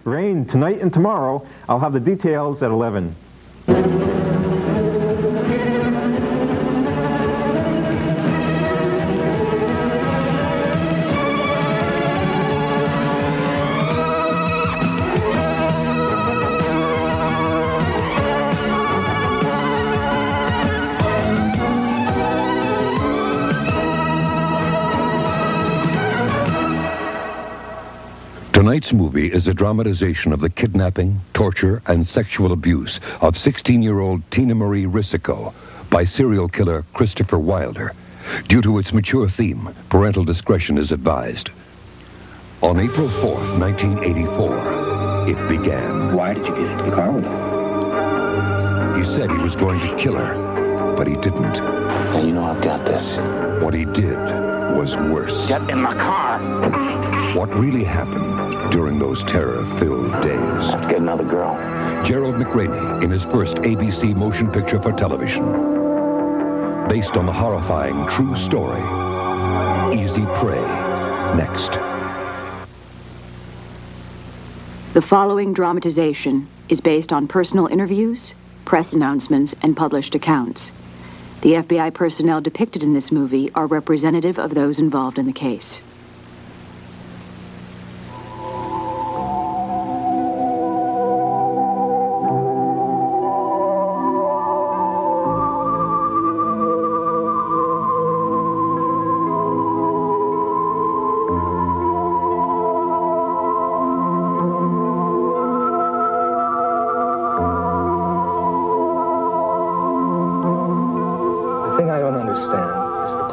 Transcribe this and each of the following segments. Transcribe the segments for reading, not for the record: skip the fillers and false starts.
Rain tonight and tomorrow. I'll have the details at 11. Tonight's movie is a dramatization of the kidnapping, torture, and sexual abuse of 16-year-old Tina Marie Risico by serial killer Christopher Wilder. Due to its mature theme, parental discretion is advised. On April 4th, 1984, it began. Why did you get into the car with him? He said he was going to kill her, but he didn't. Now you know I've got this. What he did was worse. Get in the car! What really happened during those terror-filled days? I have to get another girl. Gerald McRaney in his first ABC motion picture for television. Based on the horrifying true story, Easy Prey, next. The following dramatization is based on personal interviews, press announcements, and published accounts. The FBI personnel depicted in this movie are representative of those involved in the case.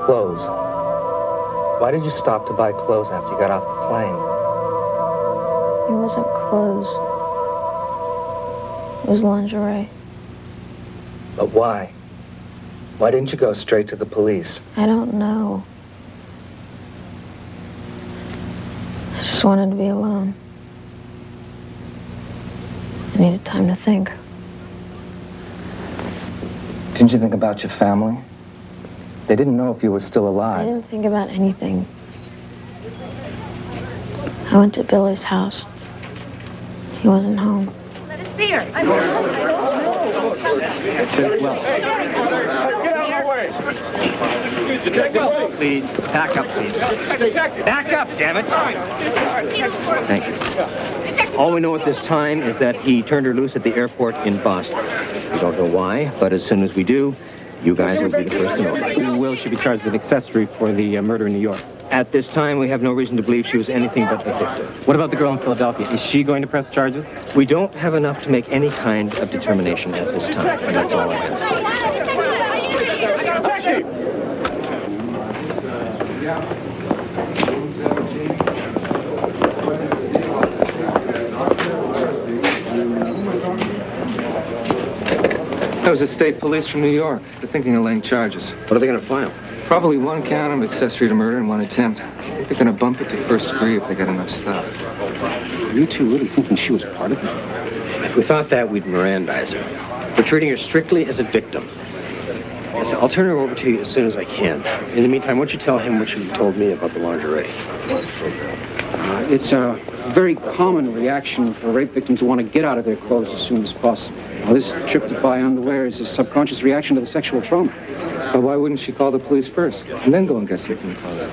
Clothes. Why did you stop to buy clothes after you got off the plane? It wasn't clothes. It was lingerie. But why? Why didn't you go straight to the police? I don't know. I just wanted to be alone. I needed time to think. Didn't you think about your family? They didn't know if you were still I alive. didn't think about anything. I went to Billy's house. He wasn't home. Let us see her. Get out of my way. Detective, please. Back up, please. Back up, damn it. Thank you. All we know at this time is that he turned her loose at the airport in Boston. We don't know why, but as soon as we do, you guys will be the first to know. Will she be charged as an accessory for the murder in New York? At this time, we have no reason to believe she was anything but a victim. What about the girl in Philadelphia? Is she going to press charges? We don't have enough to make any kind of determination at this time, and that's all I have to say. That was the state police from New York. They're thinking of laying charges. What are they going to file? Probably one count of accessory to murder and one attempt. I think they're going to bump it to first degree if they get enough stuff. Are you two really thinking she was part of it? If we thought that, we'd Mirandize her. We're treating her strictly as a victim. Yes, I'll turn her over to you as soon as I can. In the meantime, why don't you tell him what you told me about the lingerie? It's a very common reaction for rape victims to want to get out of their clothes as soon as possible. Now, this trip to buy underwear is a subconscious reaction to the sexual trauma. But why wouldn't she call the police first and then go and get something clothes?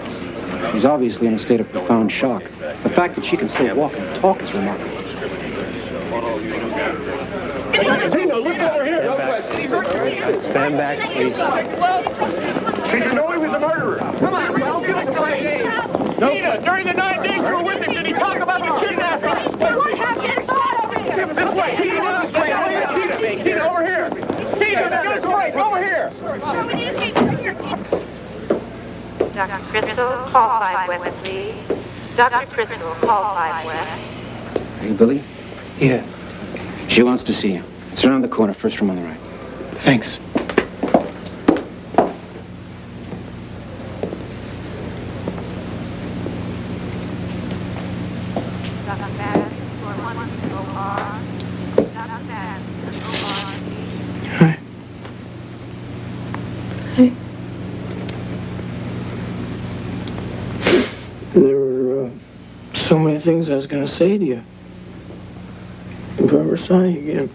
She's obviously in a state of profound shock. The fact that she can still walk and talk is remarkable. Zeno, look over here. Stand back, please. She didn't know he was a murderer. Come on, Ralph, give us the 9 days. No, Tina, during the 9 days you were with him, did he talk about the kidnapping? What happened? Over here. This way, Tina, this way. Tina, over here. Tina, get us away. Over here. Dr. Crystal, call 5 West, please. Dr. Crystal, call 5 West. Hey, Billy? Yeah. She wants to see you. It's around the corner, first room on the right. Thanks. Hi. Hey. There were so many things I was going to say to you. If I ever saw you again.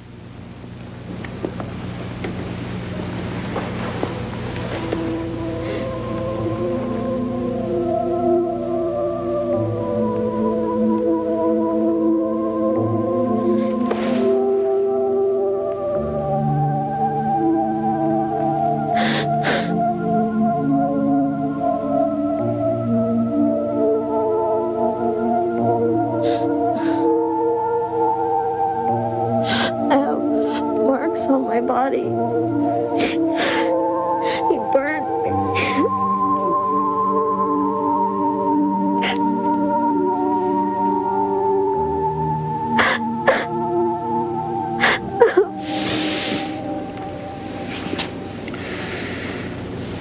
On my body. He burned me.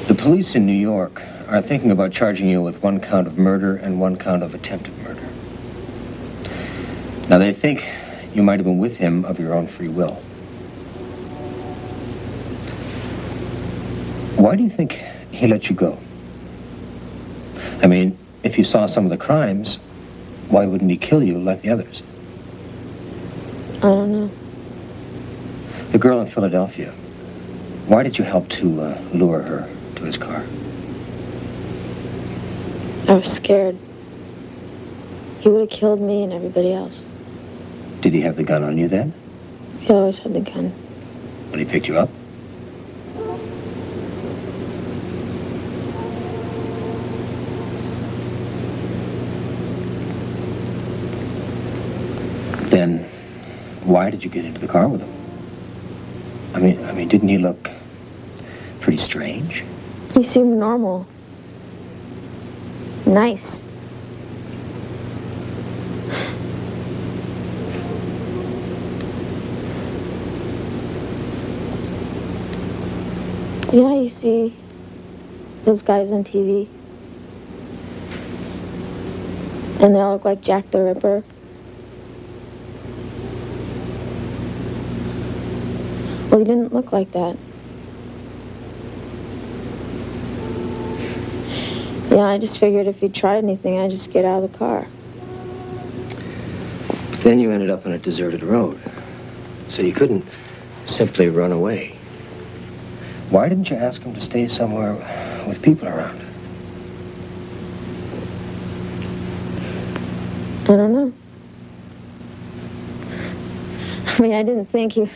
The police in New York are thinking about charging you with 1 count of murder and 1 count of attempted murder. Now, they think you might have been with him of your own free will. Why do you think he let you go? I mean, if you saw some of the crimes, why wouldn't he kill you like the others? I don't know. The girl in Philadelphia, why did you help to lure her to his car? I was scared. He would have killed me and everybody else. Did he have the gun on you then? He always had the gun. When he picked you up? Then why did you get into the car with him? I mean, didn't he look pretty strange? He seemed normal. Nice. You know how you see those guys on TV? And they all look like Jack the Ripper? Well, he didn't look like that. Yeah, I just figured if he tried anything, I'd just get out of the car. But then you ended up on a deserted road. So you couldn't simply run away. Why didn't you ask him to stay somewhere with people around? I don't know. I mean, I didn't think he...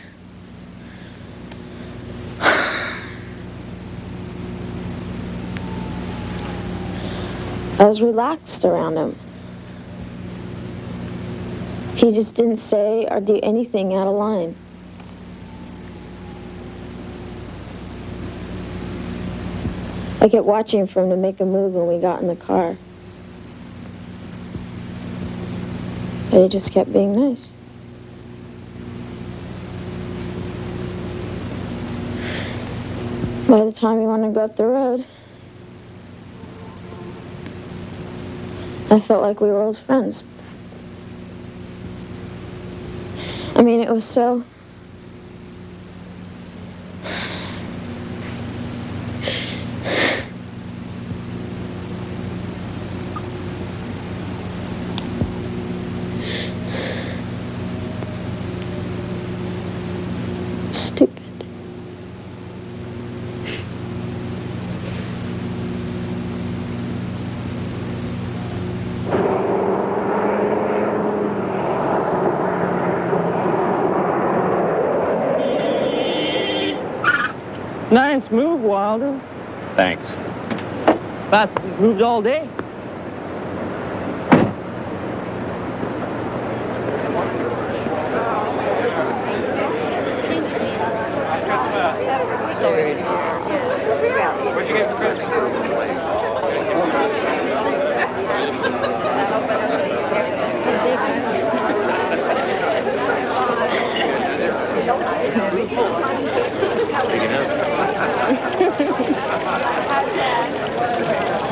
I was relaxed around him. He just didn't say or do anything out of line. I kept watching for him to make a move when we got in the car. But he just kept being nice. By the time he wanted to go up the road, I felt like we were old friends. I mean, it was so... stupid. Nice move, Wilder. Thanks. Fastest moves all day. Where'd you get this Christmas?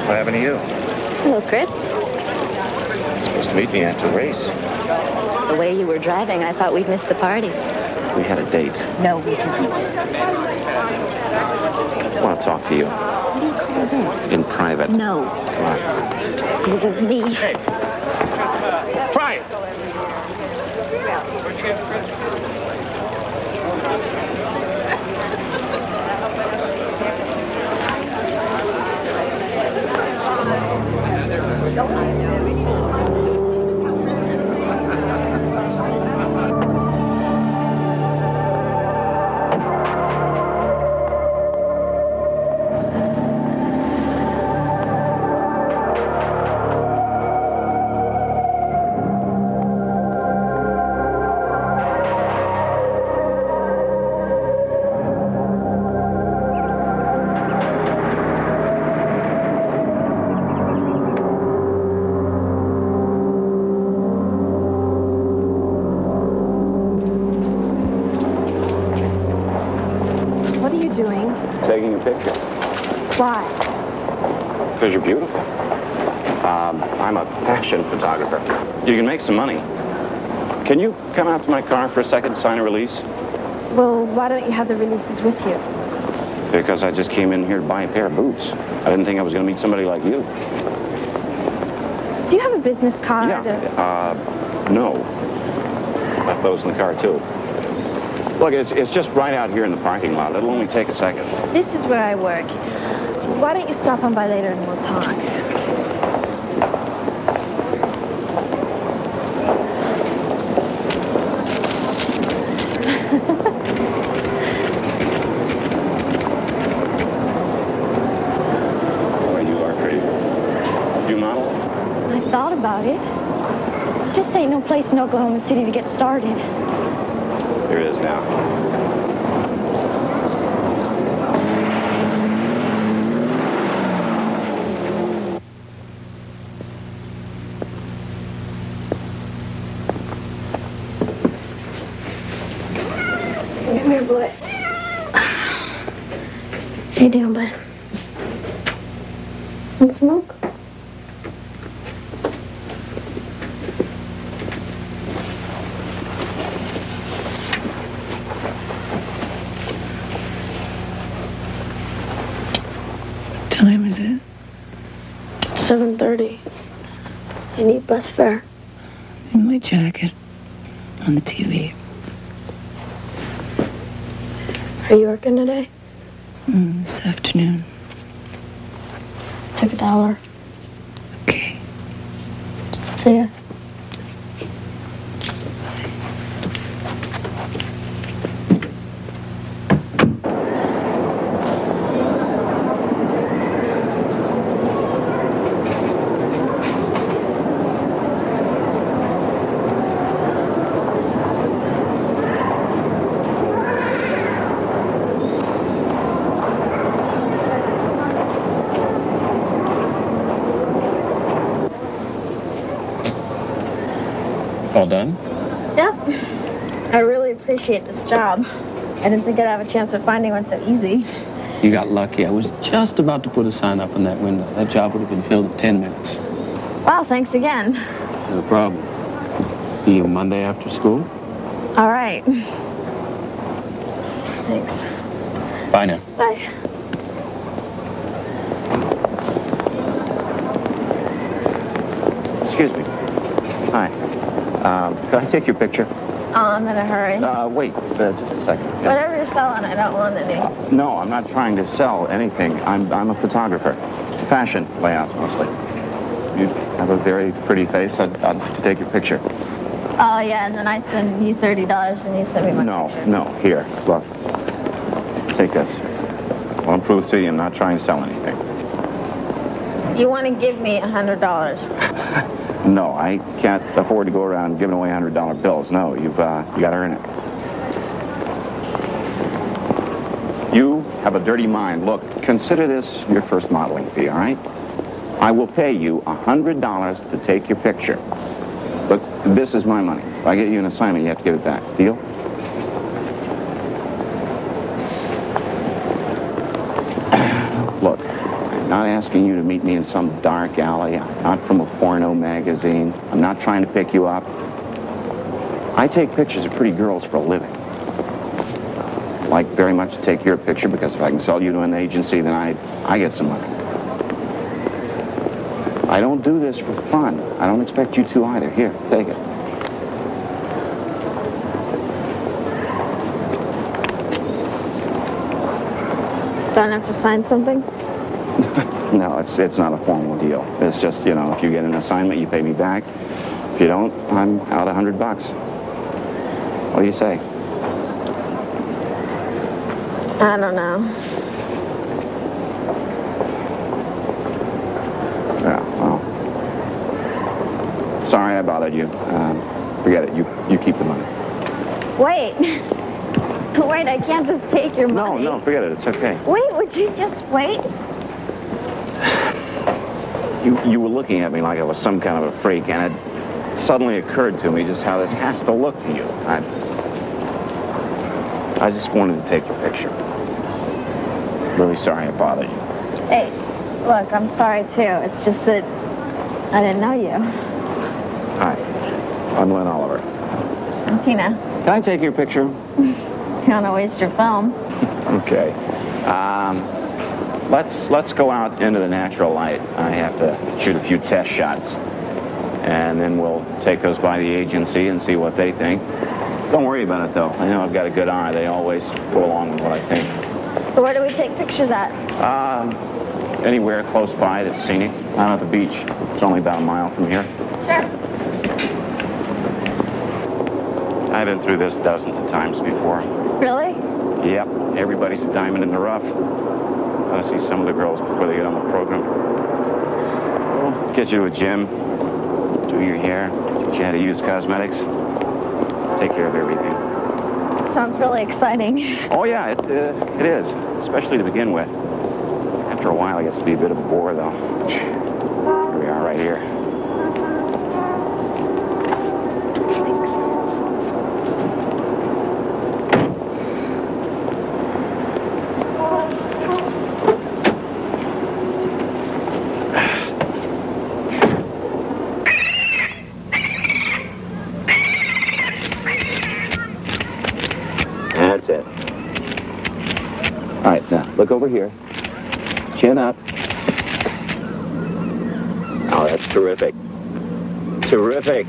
What happened to you? Hello, Chris. You're supposed to meet me after the race. The way you were driving, I thought we'd miss the party. We had a date. No, we didn't. I want to talk to you. What do you call this? In private. No. Come on. Go with me. Hey. Try it. Where'd you get the Christmas? taking a picture. Why? Because you're beautiful. I'm a fashion photographer. You can make some money. Can you come out to my car for a second, sign a release? Well, why don't you have the releases with you? Because I just came in here to buy a pair of boots. I didn't think I was going to meet somebody like you. Do you have a business card? Yeah. No. Left those in the car, too. Look, it's just right out here in the parking lot. It'll only take a second. This is where I work. Why don't you stop on by later and we'll talk? About it. Just ain't no place in Oklahoma City to get started. Here it is now. Come here, boy. How you doing, bud? Want smoke? Time is it? 7:30. I need bus fare. In my jacket. On the TV. Are you working today? This afternoon. Take $1. Okay. See ya. All done? Yep. I really appreciate this job. I didn't think I'd have a chance of finding one so easy. You got lucky. I was just about to put a sign up in that window. That job would have been filled in 10 minutes. Wow, thanks again. No problem. See you Monday after school? All right. Thanks. Bye now. Bye. Excuse me. Hi. Could I take your picture? Oh, I'm in a hurry. Wait, just a second. Whatever you're selling, I don't want any. No, I'm not trying to sell anything. I'm a photographer. Fashion layouts, mostly. You have a very pretty face. I'd like to take your picture. Oh, yeah, and then I send you $30 and you send me my picture. No, here, look. Take this. I want to prove to you I'm not trying to sell anything. You want to give me $100? No, I can't afford to go around giving away $100 bills. No, you got to earn it. You have a dirty mind. Look, consider this your first modeling fee, all right? I will pay you $100 to take your picture. But this is my money. If I get you an assignment, you have to give it back. Deal? Look, I'm not asking you to meet me in some dark alley. I'm not from a porno magazine. I'm not trying to pick you up. I take pictures of pretty girls for a living. I'd like very much to take your picture because if I can sell you to an agency, then I get some money. I don't do this for fun. I don't expect you to either. Here, take it. Don't have to sign something? No, it's not a formal deal. It's just, you know, if you get an assignment, you pay me back. If you don't, I'm out $100. What do you say? I don't know. Yeah, well, sorry I bothered you. Forget it. You keep the money. Wait. Wait, I can't just take your money. No, forget it. It's okay. Wait, would you just wait? You were looking at me like I was some kind of a freak, and it suddenly occurred to me just how this has to look to you. I just wanted to take your picture. Really sorry I bothered you. Hey, look, I'm sorry too. It's just that I didn't know you. Hi, I'm Len Oliver. I'm Tina. Can I take your picture? You don't want to waste your film. Okay. Let's go out into the natural light. I have to shoot a few test shots. And then we'll take those by the agency and see what they think. Don't worry about it, though. I know I've got a good eye. They always go along with what I think. So where do we take pictures at? Anywhere close by that's scenic. Out at the beach. It's only about a mile from here. Sure. I've been through this dozens of times before. Really? Yep. Everybody's a diamond in the rough. Gotta see some of the girls before they get on the program. We'll get you to a gym, do your hair, teach you how to use cosmetics, take care of everything. Sounds really exciting. Oh, yeah, it is, especially to begin with. After a while, it gets to be a bit of a bore, though. Here we are, right here. That's it. All right, now, look over here. Chin up. Oh, that's terrific. Terrific.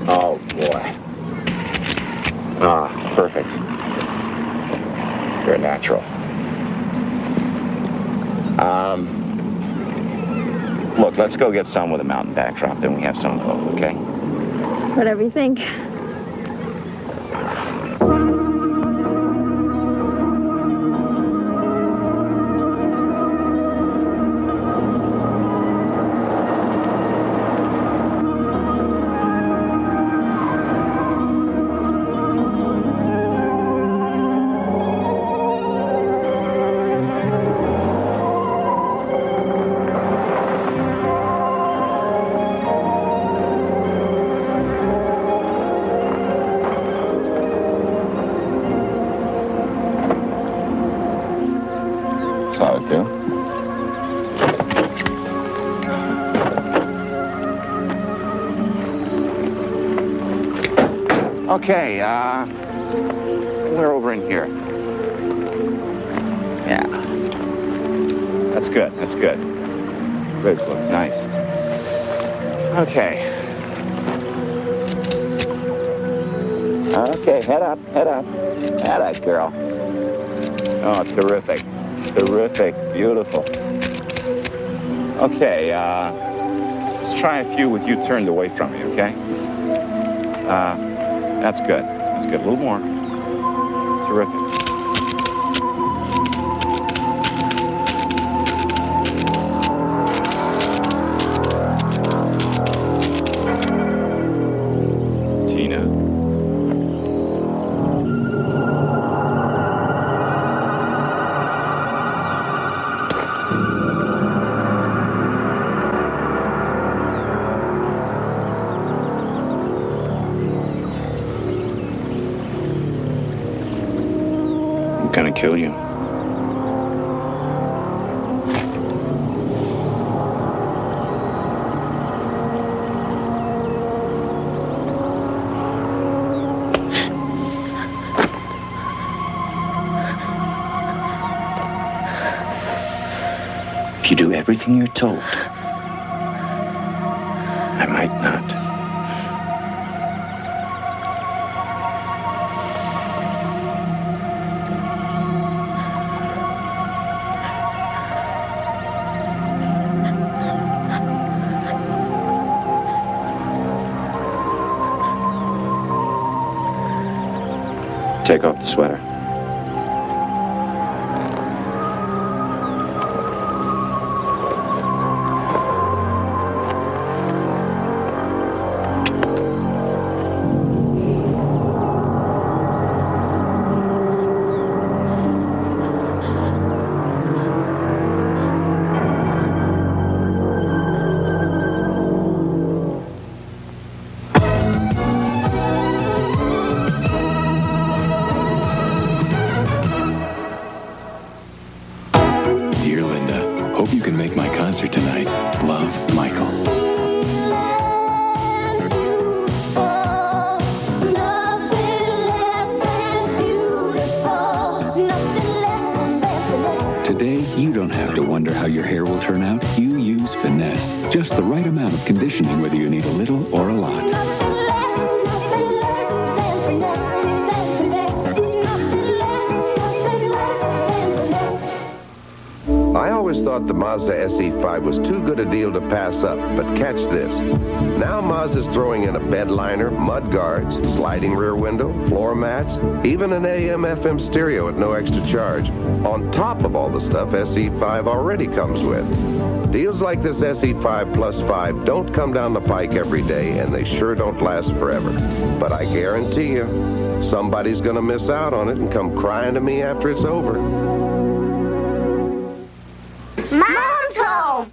Oh, boy. Ah, perfect. You're natural. Look, let's go get some with a mountain backdrop, then we have some of both, okay? Whatever you think. Saw it too. Okay, somewhere over in here. Yeah. That's good, that's good. Ribs looks nice. Okay. Okay, head up, head up. Head up, girl. Oh, terrific. Terrific, beautiful. Okay, let's try a few with you turned away from me, okay? That's good. That's good. A little more. Terrific. Tina. I'm gonna kill you. If you do everything you're told, I might not. Take off the sweater. Today, you don't have to wonder how your hair will turn out. You use Finesse. Just the right amount of conditioning, whether you need a little or a lot. I always thought the Mazda SE5 was too good a deal to pass up, but catch this. Now Mazda's throwing in a bed liner, mud guards, sliding rear window, floor mats, even an AM/FM stereo at no extra charge, on top of all the stuff SE5 already comes with. Deals like this SE5 Plus 5 don't come down the pike every day, and they sure don't last forever. But I guarantee you, somebody's gonna miss out on it and come crying to me after it's over. Mom's home!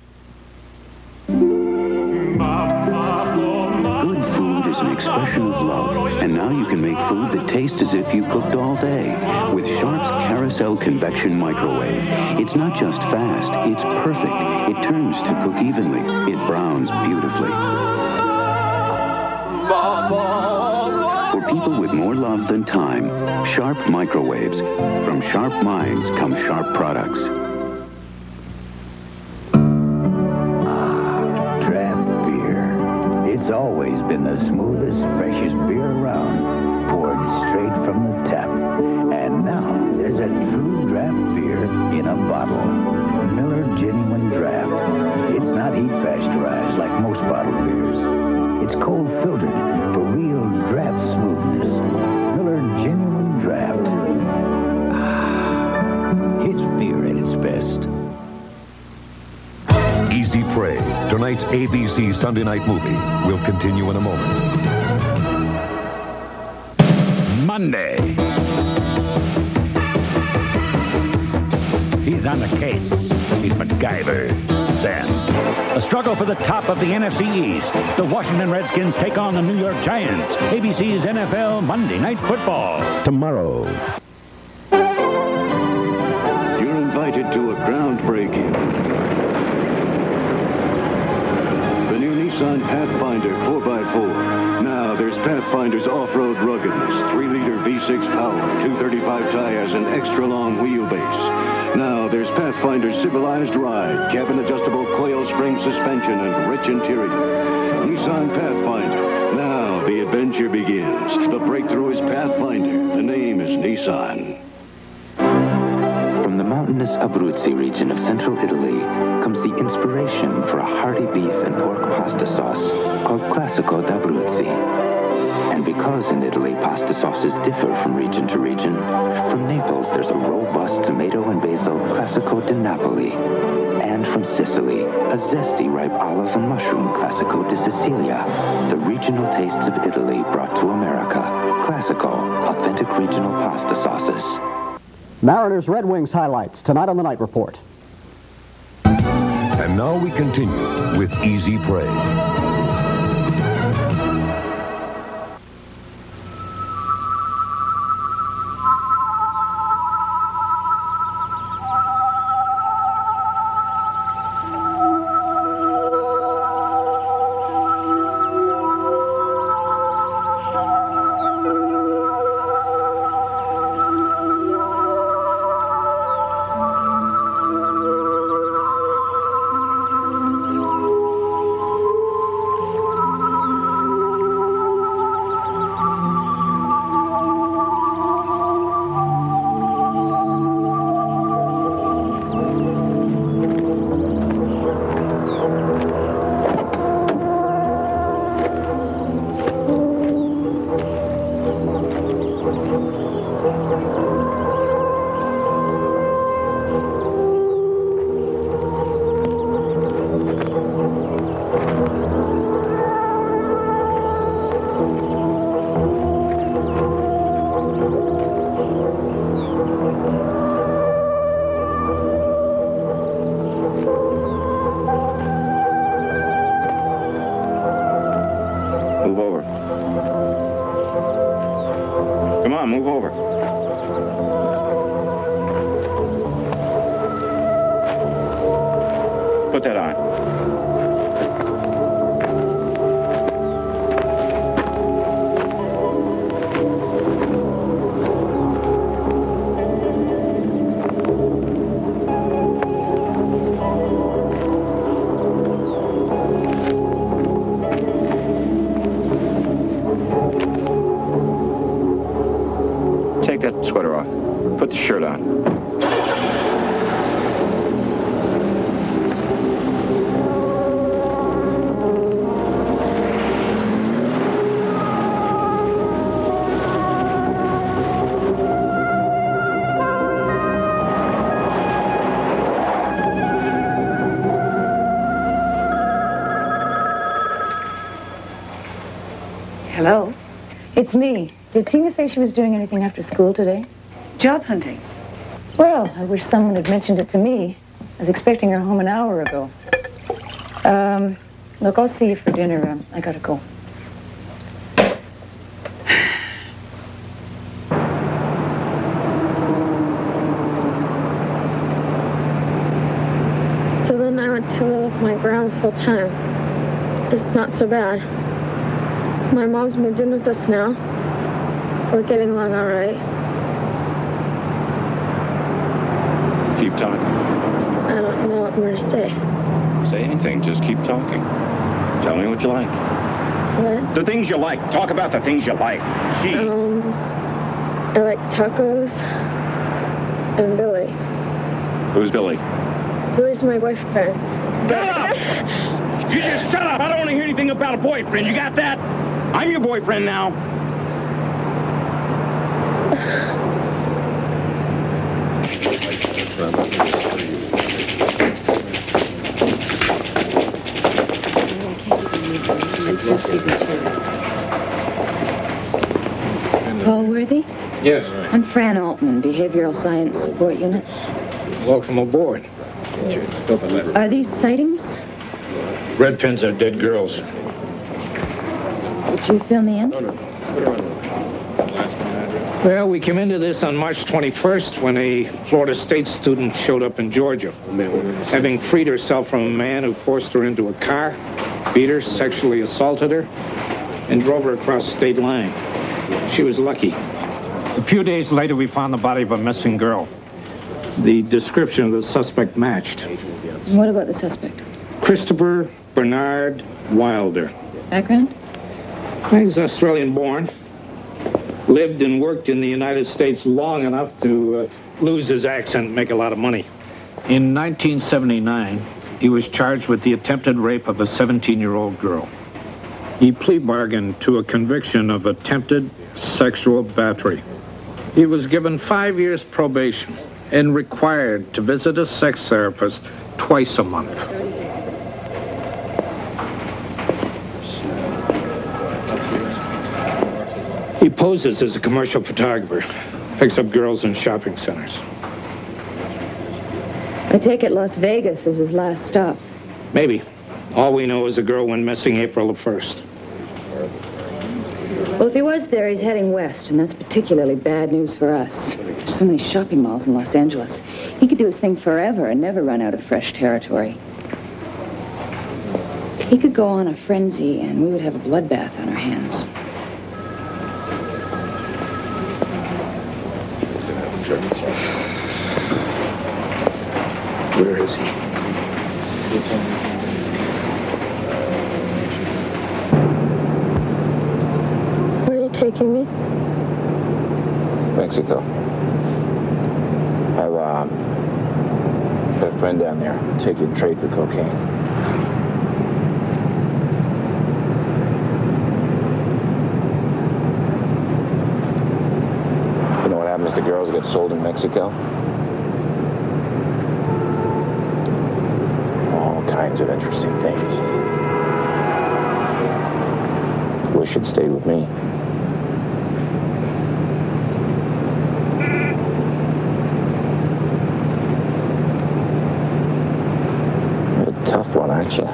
Good food is an expression of love, and now you can make food that tastes as if you cooked all day with Sharp's Carousel Convection Microwave. It's not just fast, it's perfect. It turns to cook evenly. It browns beautifully. For people with more love than time, Sharp Microwaves. From sharp minds come sharp products. Draft beer. It's always been the smoothest, freshest beer around, poured straight from the tap. And now there's a true draft beer in a bottle. Miller Genuine Draft. It's not heat pasteurized like most bottled beers. It's cold filtered for real draft smoothness. Miller Genuine Draft. It's beer at its best. Easy Prey, tonight's ABC Sunday night movie, will continue in a moment. Monday. He's on the case. He's MacGyver. Then, a struggle for the top of the NFC East. The Washington Redskins take on the New York Giants. ABC's NFL Monday Night Football. Tomorrow. You're invited to a groundbreaking. The new Nissan Pathfinder 4x4. Now there's Pathfinder's off-road ruggedness, 3-liter V6 power, 235 tires, and extra long wheelbase. Now there's Pathfinder's civilized ride, cabin-adjustable coil spring suspension, and rich interior. Nissan Pathfinder. Now the adventure begins. The breakthrough is Pathfinder. The name is Nissan. From the mountainous Abruzzi region of central Italy comes the inspiration for a hearty beef and pork pasta sauce called Classico d'Abruzzi. And because in Italy pasta sauces differ from region to region, from Naples there's a robust tomato and basil Classico di Napoli. And from Sicily, a zesty ripe olive and mushroom Classico di Sicilia. The regional tastes of Italy brought to America. Classico, authentic regional pasta sauces. Mariners Red Wings highlights tonight on the Night Report. And now we continue with Easy Prey. Move over. Put that on. Sweater off. Put the shirt on. Hello? It's me. Did Tina say she was doing anything after school today? Job hunting. Well, I wish someone had mentioned it to me. I was expecting her home an hour ago. Look, I'll see you for dinner. I gotta go. So then I went to live with my grandma full time. It's not so bad. My mom's moved in with us now. We're getting along all right. Keep talking. I don't know what more to say. Say anything. Just keep talking. Tell me what you like. What? The things you like. Talk about the things you like. Jeez. I like tacos and Billy. Who's Billy? Billy's my boyfriend. Shut up! You just shut up! I don't want to hear anything about a boyfriend. You got that? I'm your boyfriend now. Paul Worthy? Yes. I'm Fran Altman, Behavioral Science Support Unit. Welcome aboard. Are these sightings? Red pins are dead girls. Did you fill me in? Well, we came into this on March 21st when a Florida State student showed up in Georgia, having freed herself from a man who forced her into a car, beat her, sexually assaulted her, and drove her across the state line. She was lucky. A few days later, we found the body of a missing girl. The description of the suspect matched. What about the suspect? Christopher Bernard Wilder. Background? He's Australian-born. Lived and worked in the United States long enough to lose his accent and make a lot of money. In 1979, he was charged with the attempted rape of a 17-year-old girl. He plea bargained to a conviction of attempted sexual battery. He was given 5 years probation and required to visit a sex therapist twice a month. He poses as a commercial photographer, picks up girls in shopping centers. I take it Las Vegas is his last stop. Maybe. All we know is the girl went missing April the 1st. Well, if he was there, he's heading west, and that's particularly bad news for us. There's so many shopping malls in Los Angeles. He could do his thing forever and never run out of fresh territory. He could go on a frenzy, and we would have a bloodbath on our hands. Where is he? Where are you taking me? Mexico. I've got a friend down there. Take you to trade for cocaine. You know what happens to girls that get sold in Mexico? All kinds of interesting things. Wish you'd stayed with me. You're a tough one, aren't you?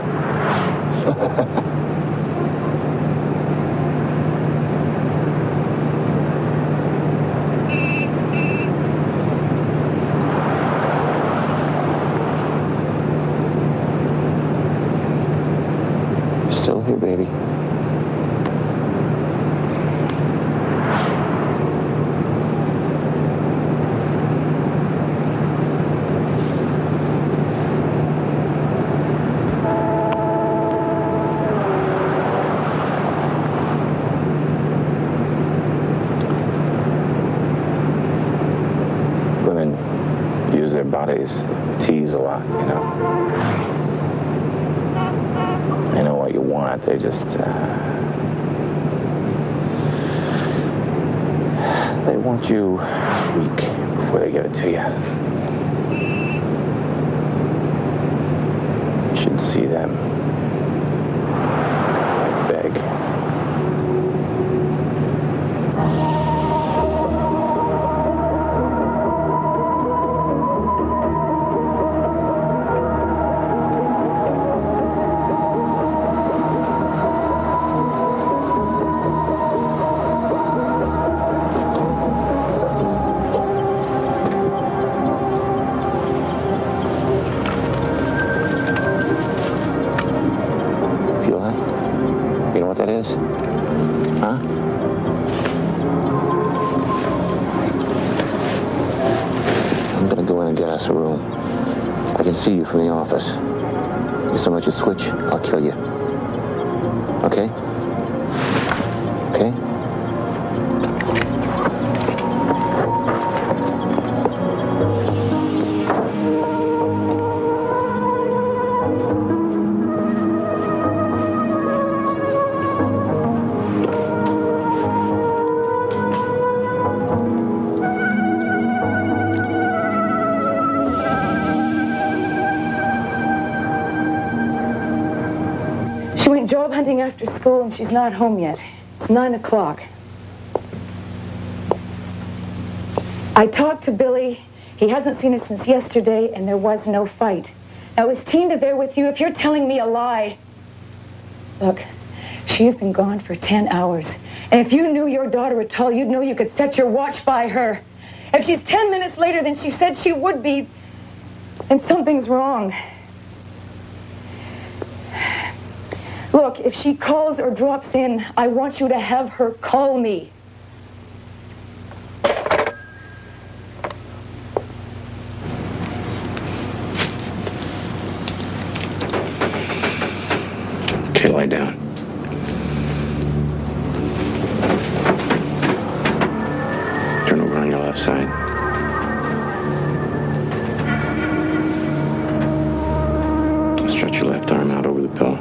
Still here, baby. nowadays tease a lot, you know. They know what you want. They just, they want you weak before they give it to you. You should see them. I beg. See you from the office. If so much as switch, I'll kill you. Okay? Okay? Job hunting after school, and she's not home yet. It's 9 o'clock. I talked to Billy. He hasn't seen her since yesterday, and there was no fight. Now, is Tina there with you? If you're telling me a lie... Look, she's been gone for 10 hours. And if you knew your daughter at all, you'd know you could set your watch by her. If she's 10 minutes later than she said she would be, then something's wrong. Look, if she calls or drops in, I want you to have her call me. Okay, lie down. Turn over on your left side. Stretch your left arm out over the pillow.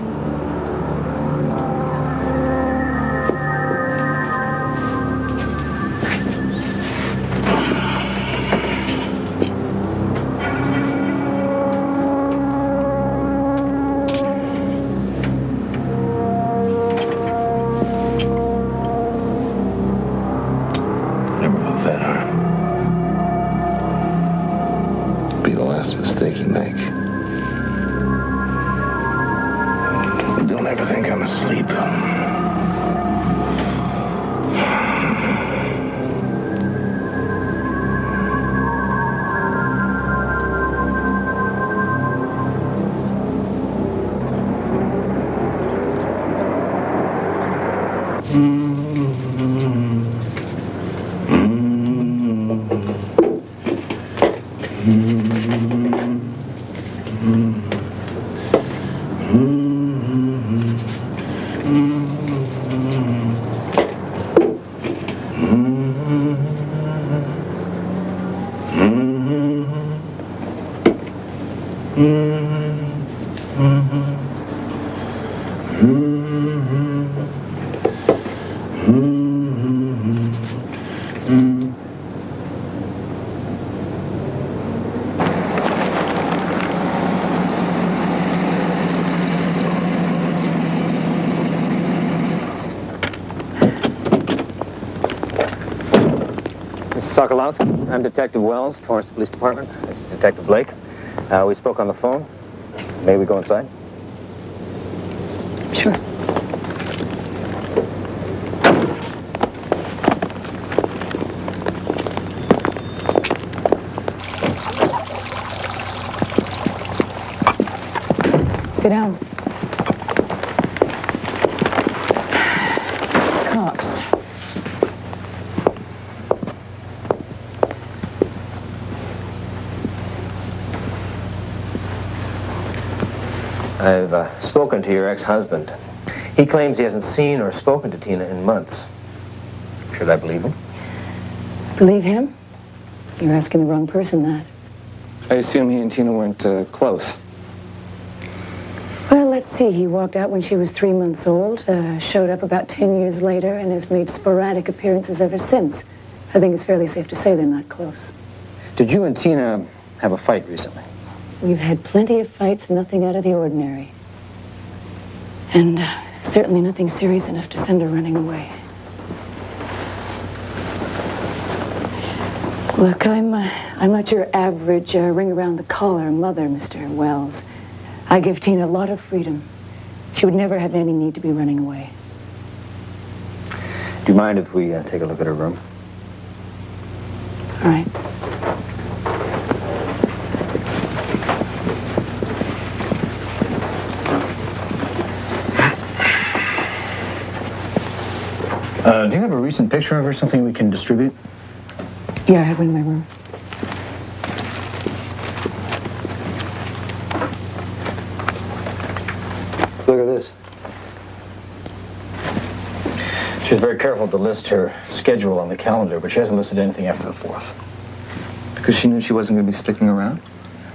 Sokolowski. I'm Detective Wells, Torrance Police Department. This is Detective Blake. We spoke on the phone. May we go inside? Sure. Sit down. Cops. I've spoken to your ex-husband. He claims he hasn't seen or spoken to Tina in months. Should I believe him? Believe him? You're asking the wrong person that. I assume he and Tina weren't close. Well, let's see. He walked out when she was 3 months old, showed up about 10 years later, and has made sporadic appearances ever since. I think it's fairly safe to say they're not close. Did you and Tina have a fight recently? We've had plenty of fights, nothing out of the ordinary. And certainly nothing serious enough to send her running away. Look, I'm not your average ring-around-the-collar mother, Mr. Wells. I give Tina a lot of freedom. She would never have any need to be running away. Do you mind if we take a look at her room? All right. Do you have a recent picture of her, something we can distribute? Yeah, I have one in my room. Look at this. She was very careful to list her schedule on the calendar, but she hasn't listed anything after the 4th. Because she knew she wasn't going to be sticking around?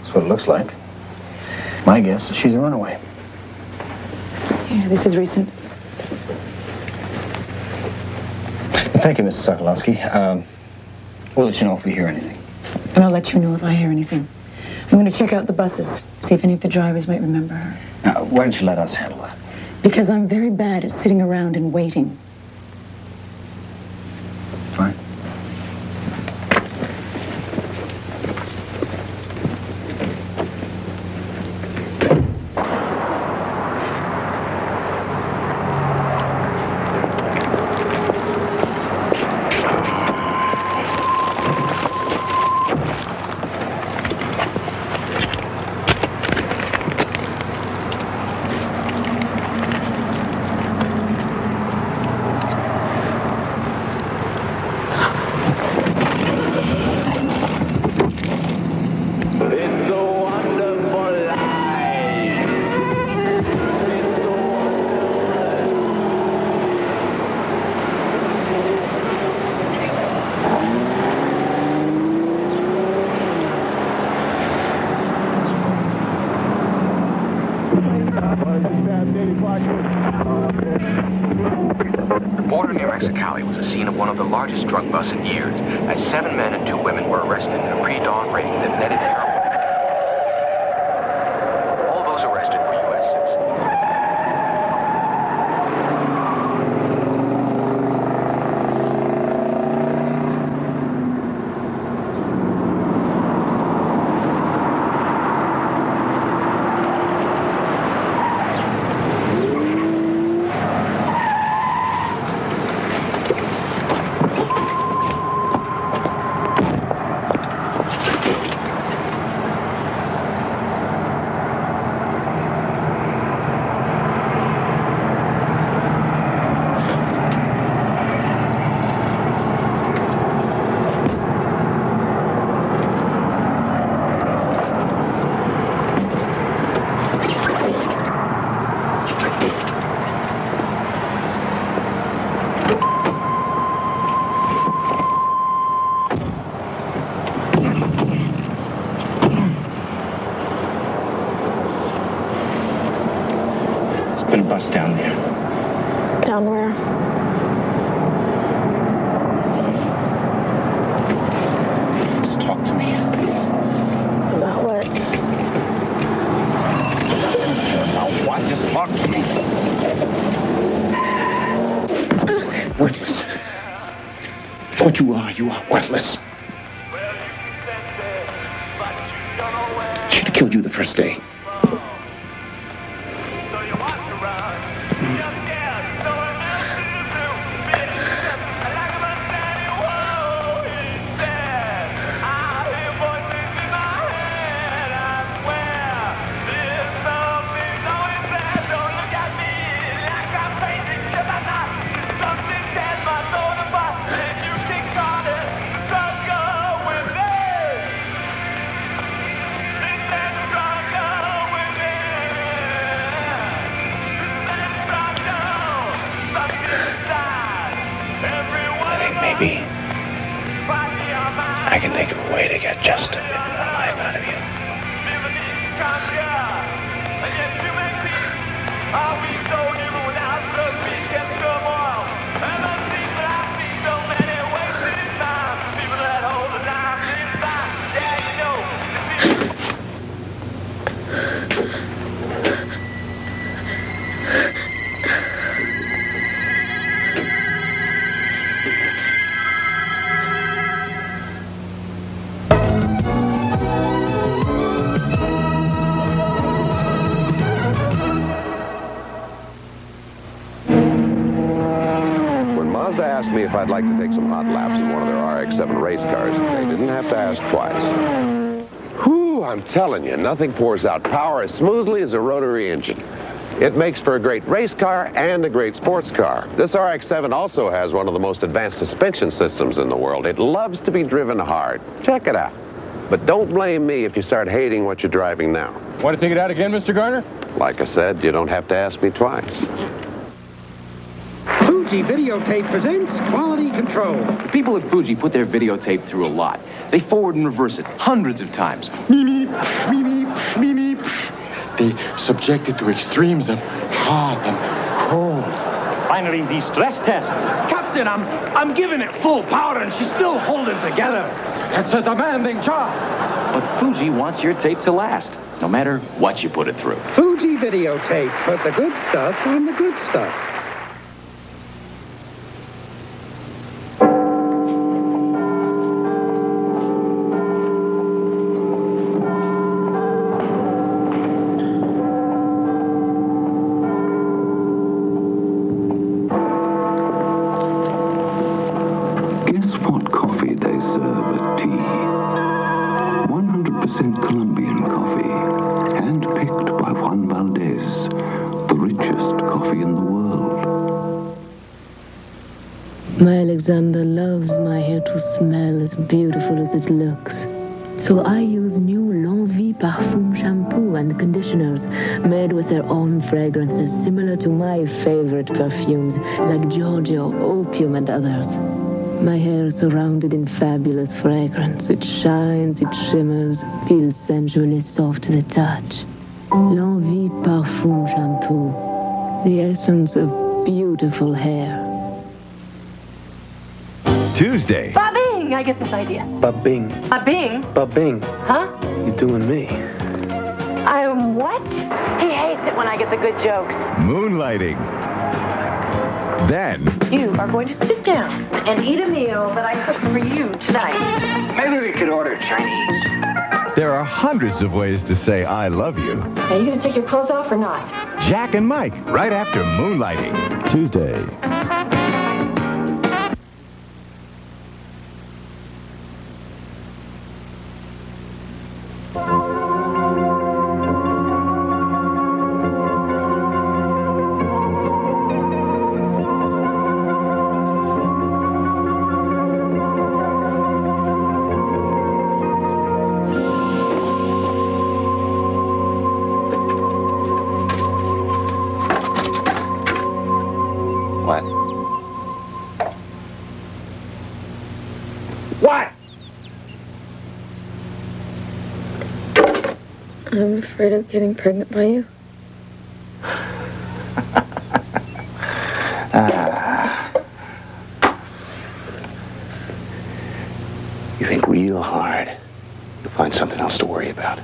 That's what it looks like. My guess is she's a runaway. Here, this is recent. Thank you, Mrs. Sokolowski. We'll let you know if we hear anything. And I'll let you know if I hear anything. I'm going to check out the buses, see if any of the drivers might remember her. Now, why don't you let us handle that? Because I'm very bad at sitting around and waiting. Fine. The border near Mexicali was the scene of one of the largest drug busts in years, as 7 men and 2 women were arrested in a pre-dawn raid that netted heroin. All those arrested were U.S. citizens. Been a bus down there. Down where? Just talk to me. About what? About what? Just talk to me. Worthless. What you are worthless. She'd have killed you the first day. can think of a way to get just a bit more life out of you. Mazda asked me if I'd like to take some hot laps in one of their RX-7 race cars. They didn't have to ask twice. Whew, I'm telling you, nothing pours out power as smoothly as a rotary engine. It makes for a great race car and a great sports car. This RX-7 also has one of the most advanced suspension systems in the world. It loves to be driven hard. Check it out. But don't blame me if you start hating what you're driving now. Want to take it out again, Mr. Garner? Like I said, you don't have to ask me twice. Fuji Videotape presents Quality Control. The people at Fuji put their videotape through a lot. They forward and reverse it hundreds of times. They subject it to extremes of hot and cold. Finally, the stress test. Captain, I'm giving it full power and she's still holding together. It's a demanding job. But Fuji wants your tape to last, no matter what you put it through. Fuji Videotape. Put the good stuff on the good stuff. My Alexander loves my hair to smell as beautiful as it looks. So I use new L'Envie Parfum shampoo and conditioners made with their own fragrances similar to my favorite perfumes like Giorgio, Opium, and others. My hair is surrounded in fabulous fragrance. It shines, it shimmers, feels sensually soft to the touch. L'Envie Parfum shampoo, the essence of beautiful hair. Tuesday. Ba-bing! I get this idea. Ba-bing. Ba-bing? Ba-bing. Huh? You doing me. I'm what? He hates it when I get the good jokes. Moonlighting. Then. You are going to sit down and eat a meal that I cooked for you tonight. Maybe we could order Chinese. There are hundreds of ways to say I love you. Are you going to take your clothes off or not? Jack and Mike, right after Moonlighting. Tuesday. I'm afraid of getting pregnant by you. You think real hard. You'll find something else to worry about.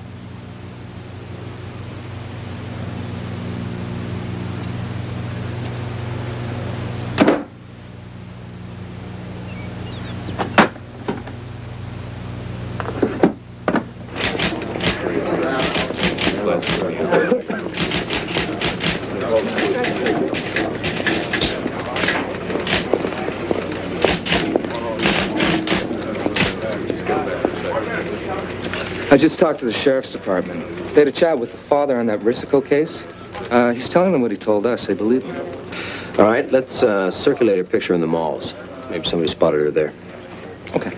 I just talked to the sheriff's department. They had a chat with the father on that Risico case. He's telling them what he told us. They believe him. All right, let's circulate her picture in the malls. Maybe somebody spotted her there. Okay.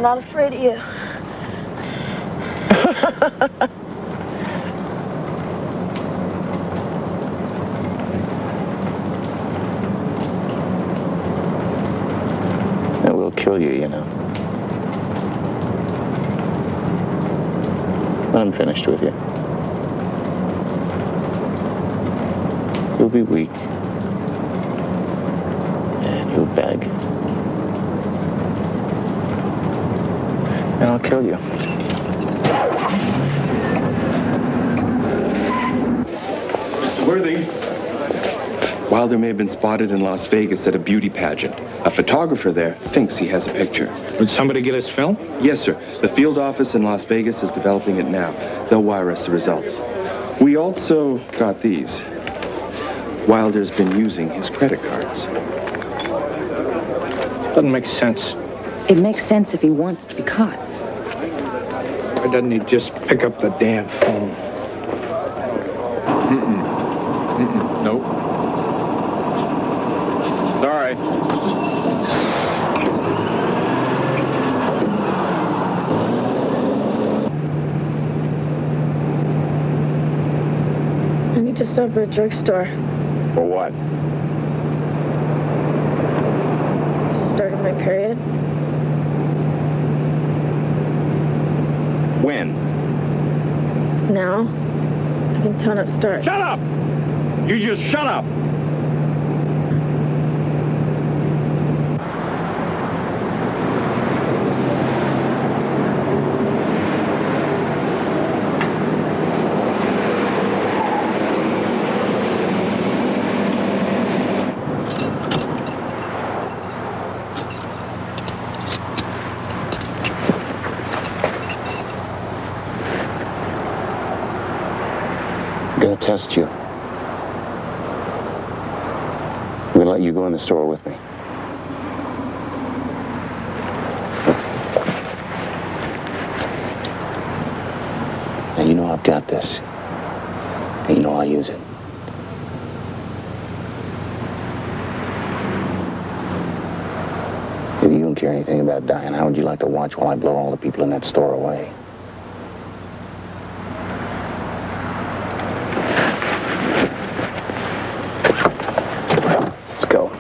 not afraid of you. It will kill you, you know. When I'm finished with you, you'll be weak. And you'll beg. And I'll kill you. Mr. Worthy. Wilder may have been spotted in Las Vegas at a beauty pageant. A photographer there thinks he has a picture. Did somebody get his film? Yes, sir. The field office in Las Vegas is developing it now. They'll wire us the results. We also got these. Wilder's been using his credit cards. Doesn't make sense. It makes sense if he wants to be caught. Why doesn't he just pick up the damn phone? Nope. Sorry. I need to stop at a drugstore. For what? Started my period. When? Now, I can tell it starts. Shut up! You just shut up! I'm gonna test you. I'm gonna let you go in the store with me. Now you know I've got this. And you know I'll use it. If you don't care anything about dying, how would you like to watch while I blow all the people in that store away? Let's go.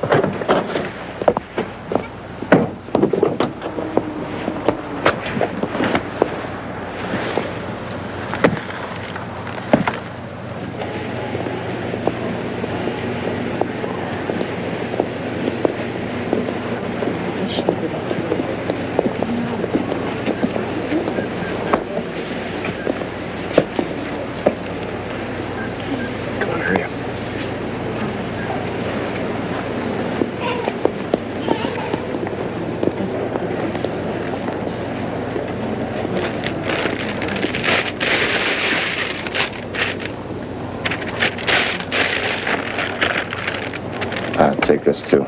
Take this too.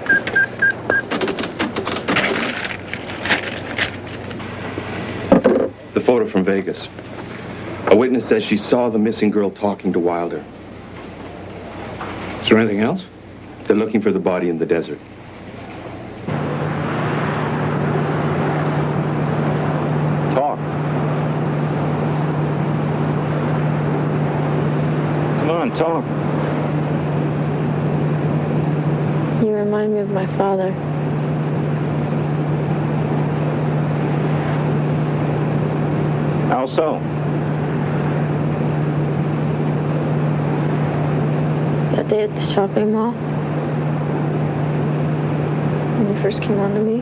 The photo from Vegas. A witness says she saw the missing girl talking to Wilder. Is there anything else? They're looking for the body in the desert. Talk. Come on, talk. You remind me of my father. How so? That day at the shopping mall, when you first came on to me,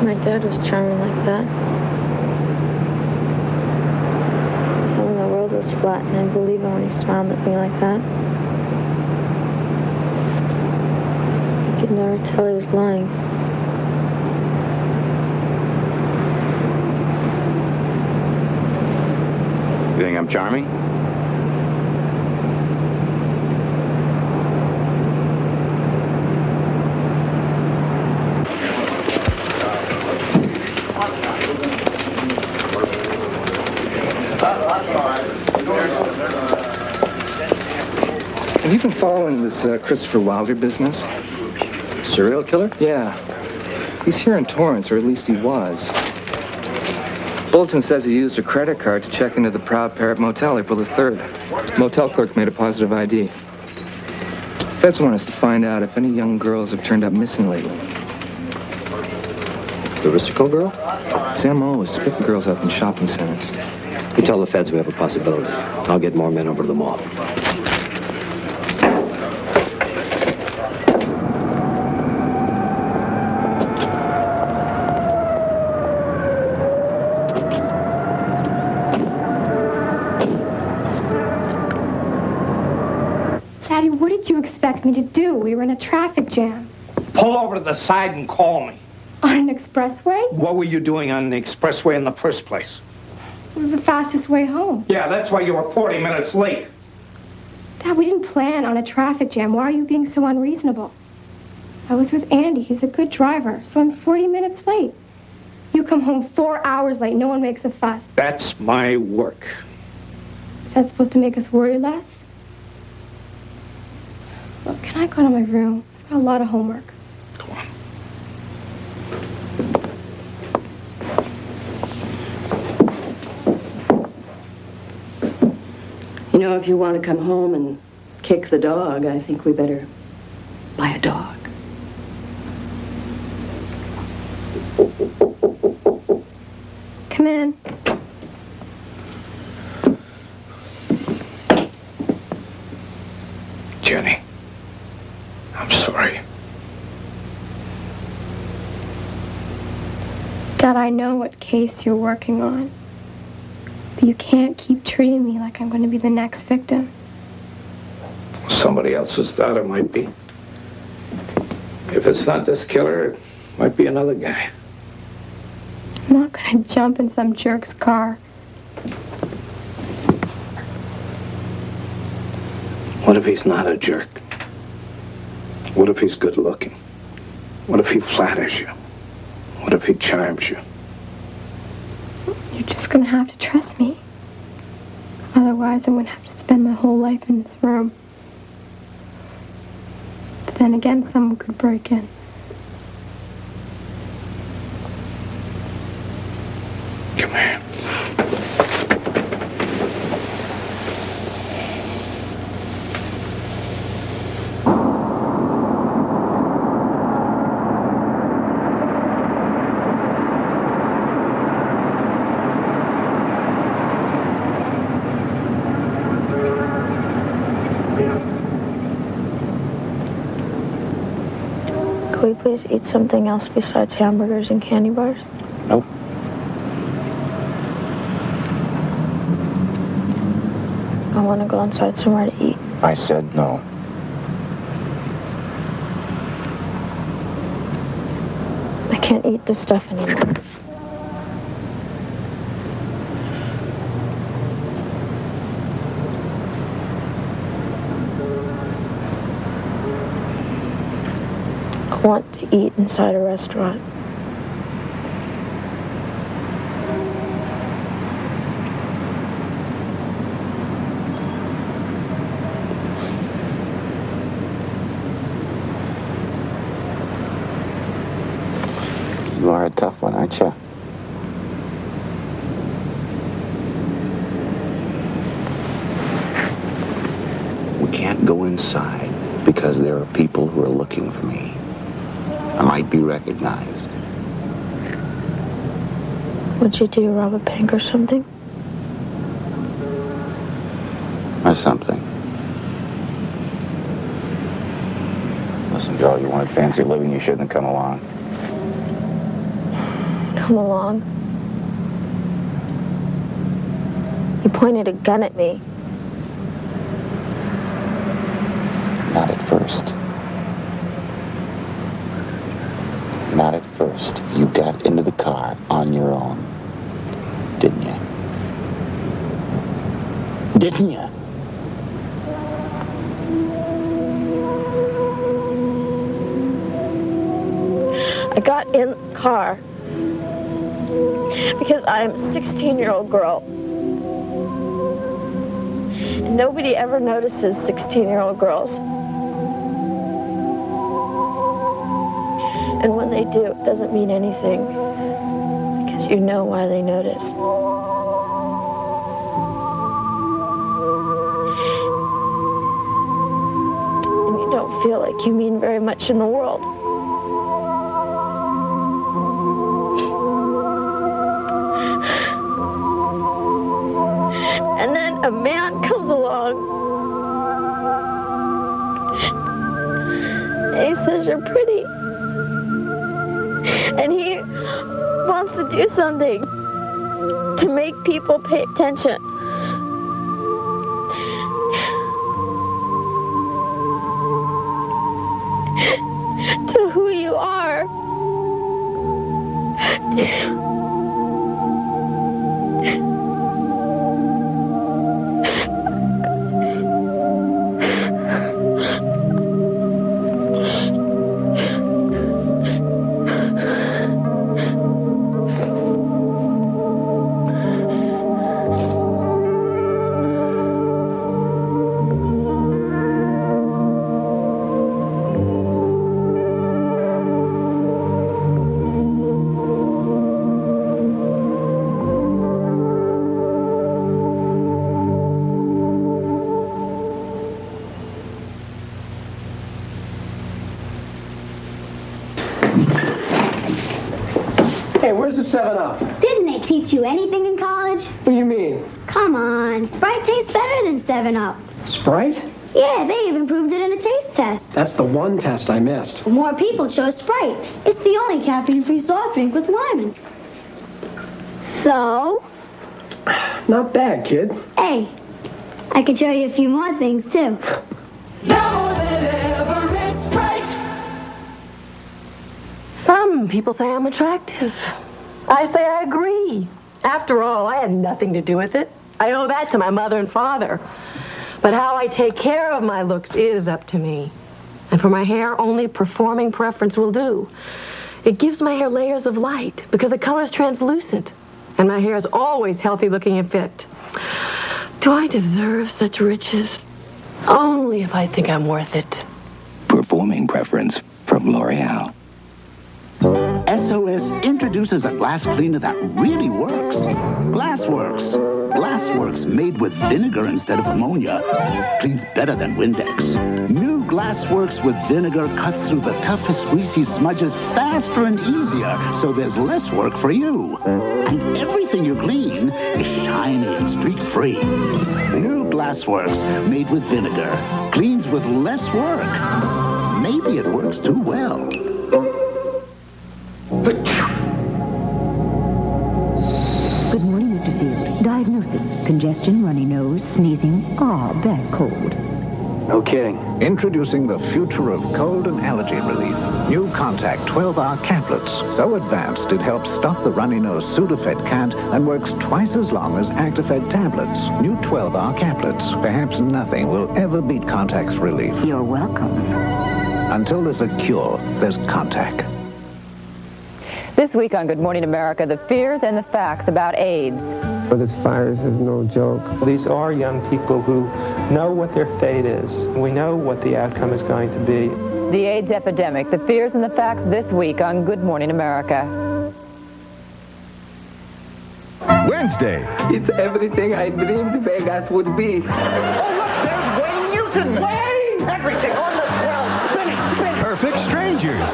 my dad was charming like that. Told me the world was flat, and I believed him when he smiled at me like that. You could never tell he was lying. You think I'm charming? Have you been following this Christopher Wilder business? Serial killer? Yeah. He's here in Torrance, or at least he was. Bulletin says he used a credit card to check into the Proud Parrot Motel April the 3rd. The motel clerk made a positive ID. Feds want us to find out if any young girls have turned up missing lately. The Risco girl? His MO is to pick the girls up in shopping centers. You tell the feds we have a possibility. I'll get more men over to the mall. Daddy, what did you expect me to do? We were in a traffic jam. Pull over to the side and call me. On an expressway? What were you doing on the expressway in the first place? It was the fastest way home. Yeah, that's why you were 40 minutes late. Dad, we didn't plan on a traffic jam. Why are you being so unreasonable? I was with Andy. He's a good driver, so I'm 40 minutes late. You come home 4 hours late. No one makes a fuss. That's my work. Is that supposed to make us worry less? Look, can I go to my room? I've got a lot of homework. Go on. You know, if you want to come home and kick the dog, I think we better buy a dog. Come in. Jenny, I'm sorry. Dad, I know what case you're working on. But you can't keep treating me like I'm going to be the next victim. Somebody else's daughter might be. If it's not this killer, it might be another guy. I'm not going to jump in some jerk's car. What if he's not a jerk? What if he's good looking? What if he flatters you? What if he charms you? You're just going to have to trust me. Otherwise, I'm going to have to spend my whole life in this room. But then again, someone could break in. Come here. Could we please eat something else besides hamburgers and candy bars? Nope. I want to go inside somewhere to eat. I said no. I can't eat this stuff anymore. I want to eat inside a restaurant. You are a tough one, aren't you? We can't go inside because there are people who are looking for me. I might be recognized. What'd you do, rob a bank or something? Or something. Listen, Joe, you wanted fancy living, you shouldn't have come along. Come along. You pointed a gun at me. Not at first. Not at first. You got into the car on your own. Didn't you? Didn't you? I got in the car because I'm a 16-year-old girl. And nobody ever notices 16-year-old girls. And when they do, it doesn't mean anything, because you know why they notice. And you don't feel like you mean very much in the world. And then a man comes along and he says you're pretty. And he wants to do something to make people pay attention. To who you are. Hey, where's the 7-Up? Didn't they teach you anything in college? What do you mean? Come on, Sprite tastes better than 7-Up. Sprite? Yeah, they even proved it in a taste test. That's the one test I missed. More people chose Sprite. It's the only caffeine-free soft drink with lemon. So? Not bad, kid. Hey, I can show you a few more things, too. Some people say I'm attractive. I say I agree. After all, I had nothing to do with it. I owe that to my mother and father. But how I take care of my looks is up to me. And for my hair, only performing preference will do. It gives my hair layers of light because the color's translucent. And my hair is always healthy looking and fit. Do I deserve such riches? Only if I think I'm worth it. Performing preference from L'Oreal. SOS introduces a glass cleaner that really works. Glassworks. Glassworks made with vinegar instead of ammonia cleans better than Windex. New Glassworks with vinegar cuts through the toughest greasy smudges faster and easier, so there's less work for you. And everything you clean is shiny and streak-free. New Glassworks made with vinegar cleans with less work. Maybe it works too well. Good morning, Mr. Field. Diagnosis: congestion, runny nose, sneezing, bad cold. No kidding. Introducing the future of cold and allergy relief. New Contact 12-hour caplets. So advanced it helps stop the runny nose Sudafed can't and works twice as long as Actifed tablets. New 12-hour caplets. Perhaps nothing will ever beat Contact's relief. You're welcome. Until there's a cure, there's Contact. This week on Good Morning America, the fears and the facts about AIDS. But this virus is no joke. These are young people who know what their fate is. We know what the outcome is going to be. The AIDS epidemic, the fears and the facts this week on Good Morning America. Wednesday. It's everything I dreamed Vegas would be. Oh, look, there's Wayne Newton. Wayne! Everything on the 12. Spinning. Perfect Strangers.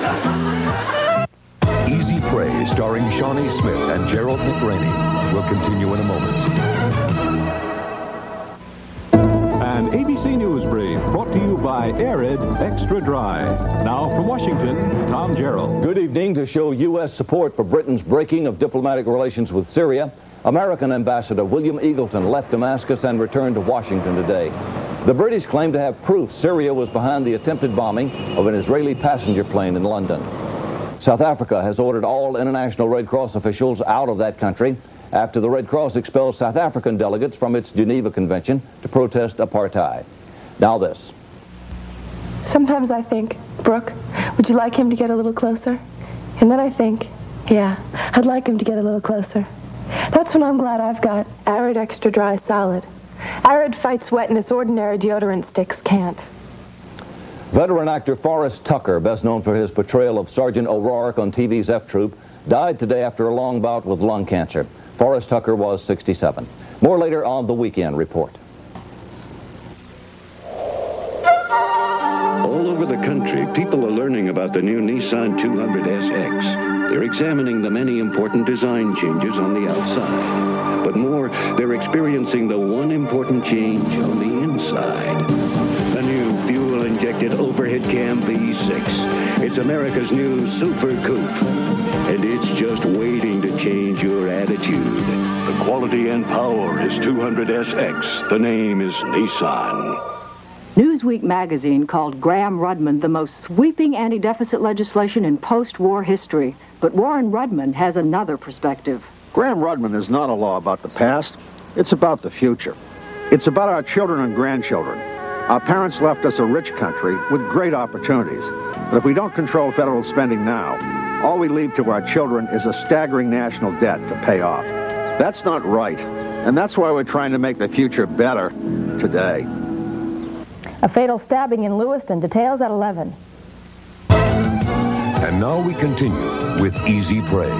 Easy Prey, starring Shawnee Smith and Gerald McRaney, will continue in a moment. An ABC News Brief brought to you by Arid Extra Dry. Now from Washington, Tom Gerald. Good evening. To show U.S. support for Britain's breaking of diplomatic relations with Syria, American Ambassador William Eagleton left Damascus and returned to Washington today. The British claim to have proof Syria was behind the attempted bombing of an Israeli passenger plane in London. South Africa has ordered all international Red Cross officials out of that country after the Red Cross expelled South African delegates from its Geneva Convention to protest apartheid. Now this. Sometimes I think, Brooke, would you like him to get a little closer? And then I think, yeah, I'd like him to get a little closer. That's when I'm glad I've got Arid Extra Dry Solid. Arid fights wetness ordinary deodorant sticks can't. Veteran actor Forrest Tucker, best known for his portrayal of Sergeant O'Rourke on TV's F Troop, died today after a long bout with lung cancer. Forrest Tucker was 67. More later on the Weekend Report. All over the country, people are learning about the new Nissan 200SX. They're examining the many important design changes on the outside. But more, they're experiencing the one important change on the inside. The new fuel-injected overhead cam V6. It's America's new super coupe. And it's just waiting to change your attitude. The quality and power is 200SX. The name is Nissan. Newsweek magazine called Graham Rudman the most sweeping anti-deficit legislation in post-war history. But Warren Rudman has another perspective. Graham Rudman is not a law about the past. It's about the future. It's about our children and grandchildren. Our parents left us a rich country with great opportunities. But if we don't control federal spending now, all we leave to our children is a staggering national debt to pay off. That's not right. And that's why we're trying to make the future better today. A fatal stabbing in Lewiston. Details at 11. And now we continue with Easy Prey.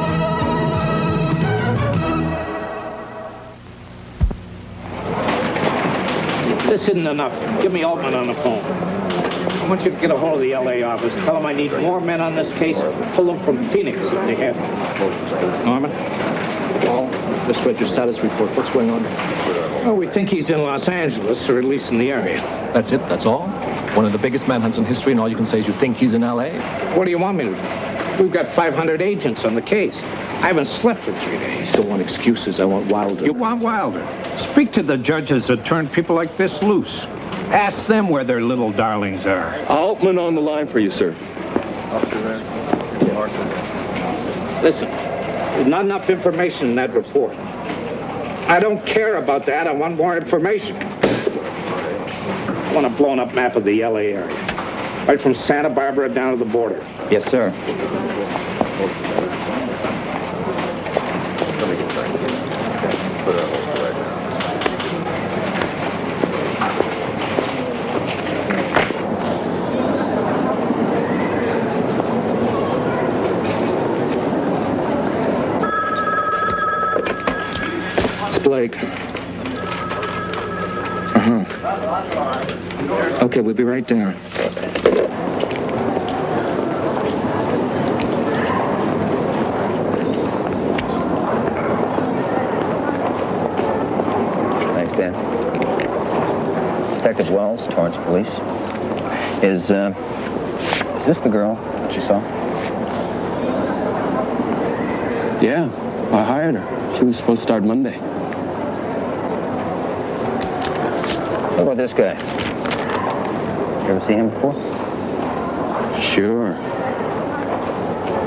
This isn't enough. Give me Altman on the phone. I want you to get a hold of the L.A. office. Tell them I need more men on this case. Pull them from Phoenix if they have to. Norman? Paul, just read your status report. What's going on? Well, we think he's in Los Angeles, or at least in the area. That's it? That's all? One of the biggest manhunts in history, and all you can say is you think he's in L.A.? What do you want me to do? We've got 500 agents on the case. I haven't slept for 3 days. I don't want excuses. I want Wilder. You want Wilder? Speak to the judges that turn people like this loose. Ask them where their little darlings are. Altman on the line for you, sir. Listen, there's not enough information in that report. I don't care about that. I want more information. I want a blown-up map of the L.A. area. Right from Santa Barbara down to the border. Yes, sir. Blake. Okay, we'll be right down. Thanks, Dan. Detective Wells, Torrance Police. Is this the girl that you saw? Yeah, I hired her. She was supposed to start Monday. What about this guy? You ever see him before? Sure.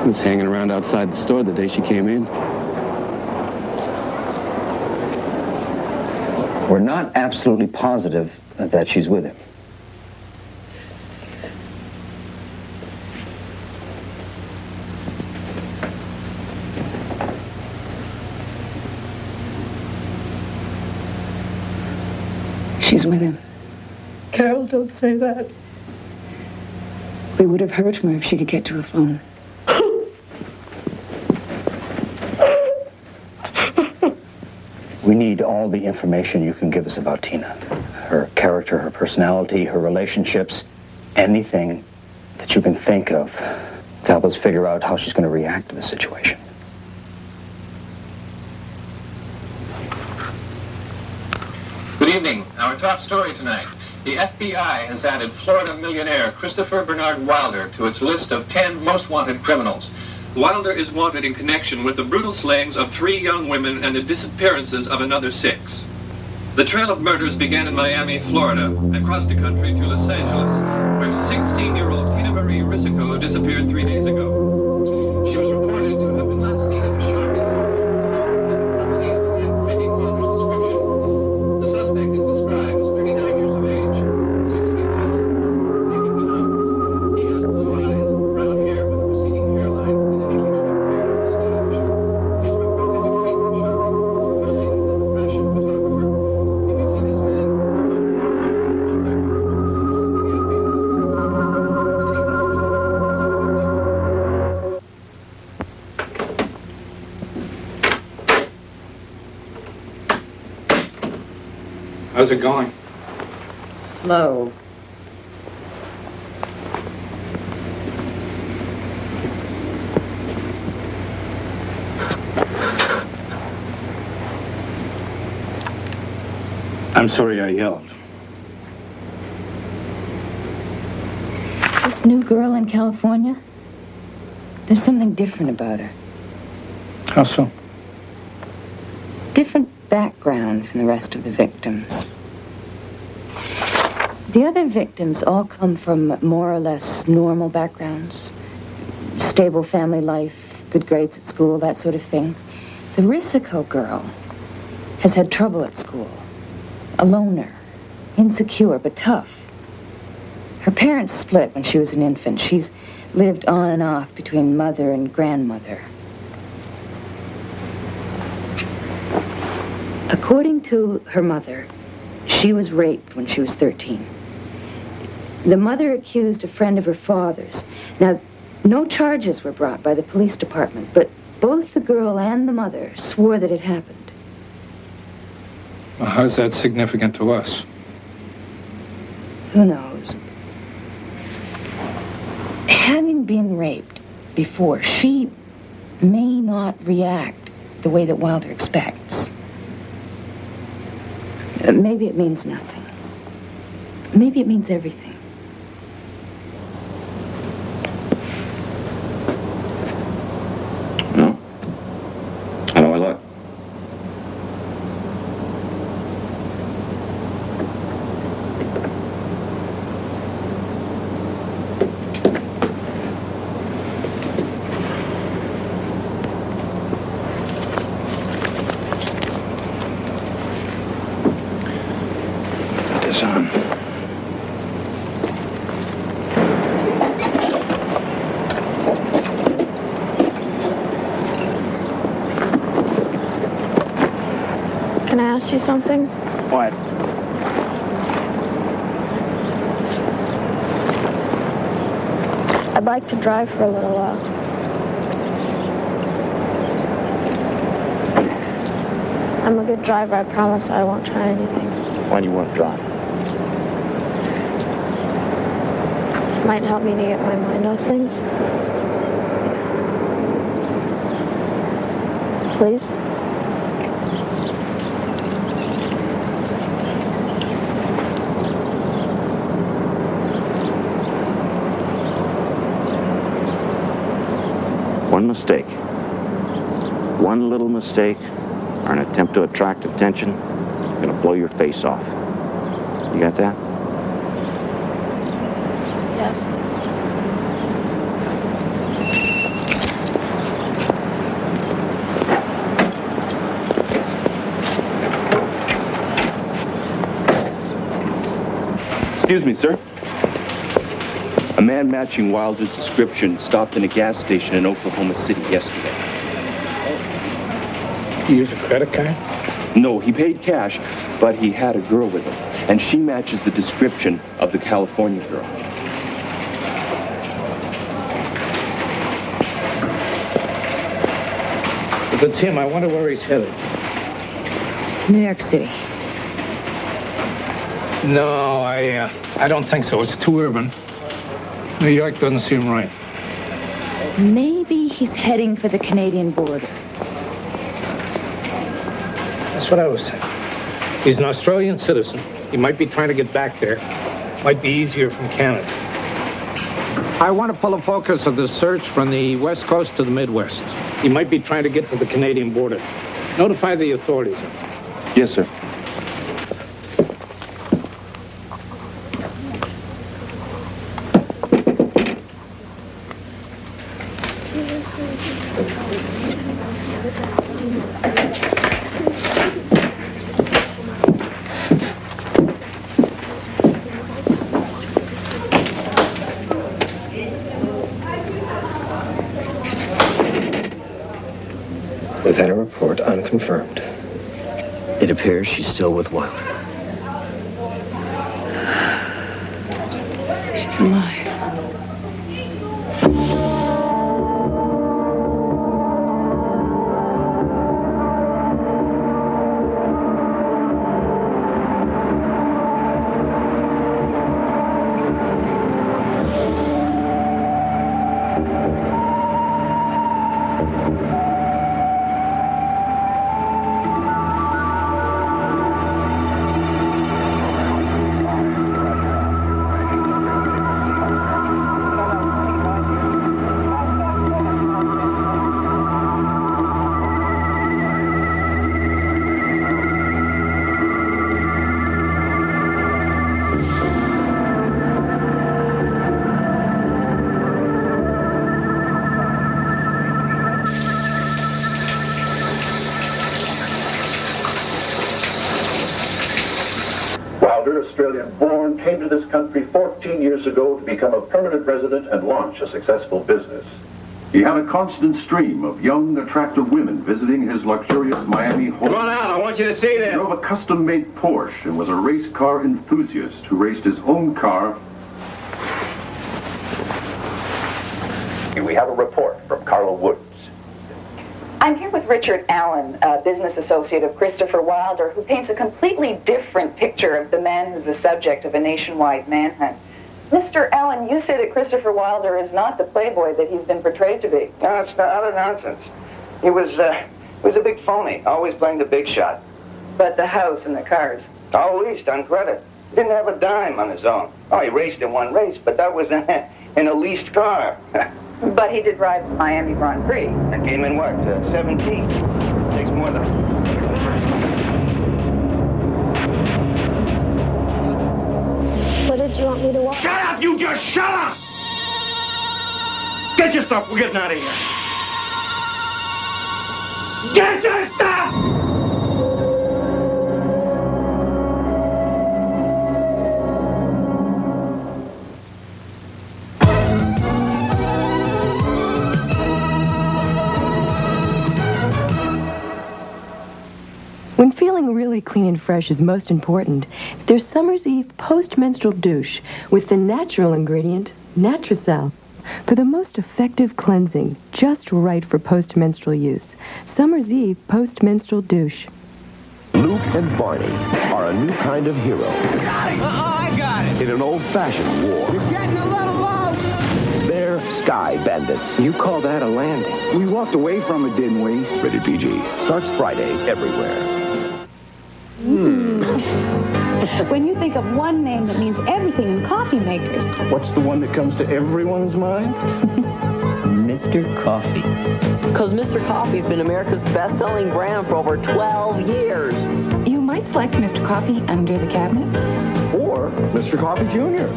He was hanging around outside the store the day she came in. We're not absolutely positive that she's with him. She's with him. Carol, don't say that. We would have heard from her if she could get to her phone. We need all the information you can give us about Tina. Her character, her personality, her relationships, anything that you can think of to help us figure out how she's going to react to the situation. Good evening. Our top story tonight. The FBI has added Florida millionaire Christopher Bernard Wilder to its list of 10 most wanted criminals. Wilder is wanted in connection with the brutal slayings of 3 young women and the disappearances of another 6. The trail of murders began in Miami, Florida, and crossed the country to Los Angeles, where 16-year-old Tina Marie Risico disappeared 3 days ago. She was reported to have been last seen in a shopping mall. Fitting Wilder's description. The suspect is described as 39 years of age, 6 feet tall, naked clothes. He has blue eyes, brown hair with a receding hairline, and an English mustache. He is reported to frequent shopping, posing as a fashion photographer. If you see this man, How's it going? Slow. I'm sorry I yelled. This new girl in California, there's something different about her. How so? Different background from the rest of the victims. The other victims all come from more or less normal backgrounds. Stable family life, good grades at school, that sort of thing. The Risico girl has had trouble at school. A loner, insecure, but tough. Her parents split when she was an infant. She's lived on and off between mother and grandmother. According to her mother, she was raped when she was 13. The mother accused a friend of her father's. Now, no charges were brought by the police department, but both the girl and the mother swore that it happened. Well, how's that significant to us? Who knows? Having been raped before, she may not react the way that Wilder expects. Maybe it means nothing. Maybe it means everything. No? How do I look? Put this on. Can I ask you something? What? I'd like to drive for a little while. I'm a good driver, I promise I won't try anything. Why do you want to drive? Might help me to get my mind off things. Please? One mistake. One little mistake or an attempt to attract attention is going to blow your face off. You got that? Yes. Excuse me, sir. A man matching Wilder's description stopped in a gas station in Oklahoma City yesterday. You use a credit card? No, he paid cash, but he had a girl with him, and she matches the description of the California girl. If it's him, I wonder where he's headed. New York City. No, I don't think so. It's too urban. New York doesn't seem right. Maybe he's heading for the Canadian border. That's what I was saying. He's an Australian citizen. He might be trying to get back there. Might be easier from Canada. I want to pull the focus of the search from the West Coast to the Midwest. He might be trying to get to the Canadian border. Notify the authorities. Yes, sir. We've had a report unconfirmed. It appears she's still with Wilder. She's alive. Australian-born, came to this country 14 years ago to become a permanent resident and launch a successful business. He had a constant stream of young, attractive women visiting his luxurious Miami home. Come on out, I want you to see them. He drove a custom-made Porsche and was a race car enthusiast who raced his own car. We have a report from Carla Woods. I'm here with Richard Allen, a business associate of Christopher Wilder, who paints a completely different picture of the man who's the subject of a nationwide manhunt. Mr. Allen, you say that Christopher Wilder is not the playboy that he's been portrayed to be. No, it's utter nonsense. He was a big phony, always playing the big shot. But the house and the cars? All leased on credit. Didn't have a dime on his own. Oh, he raced in one race, but that was in a leased car. But he did drive the Miami Grand Prix. That came in what, 17? Takes more than... What did you want me to watch? Shut up! You just shut up! Get your stuff. We're getting out of here. Get your stuff! When feeling really clean and fresh is most important, there's Summer's Eve post-menstrual douche with the natural ingredient, Natracel. For the most effective cleansing, just right for post-menstrual use. Summer's Eve post-menstrual douche. Luke and Barney are a new kind of hero. I got it! In an old-fashioned war. You're getting a little low! They're sky bandits. You call that a landing? We walked away from it, didn't we? Rated PG. Starts Friday everywhere. When you think of one name that means everything in coffee makers. What's the one that comes to everyone's mind? Mr. Coffee. Because Mr. Coffee's been America's best-selling brand for over 12 years. You might select Mr. Coffee under the cabinet. Or Mr. Coffee Jr.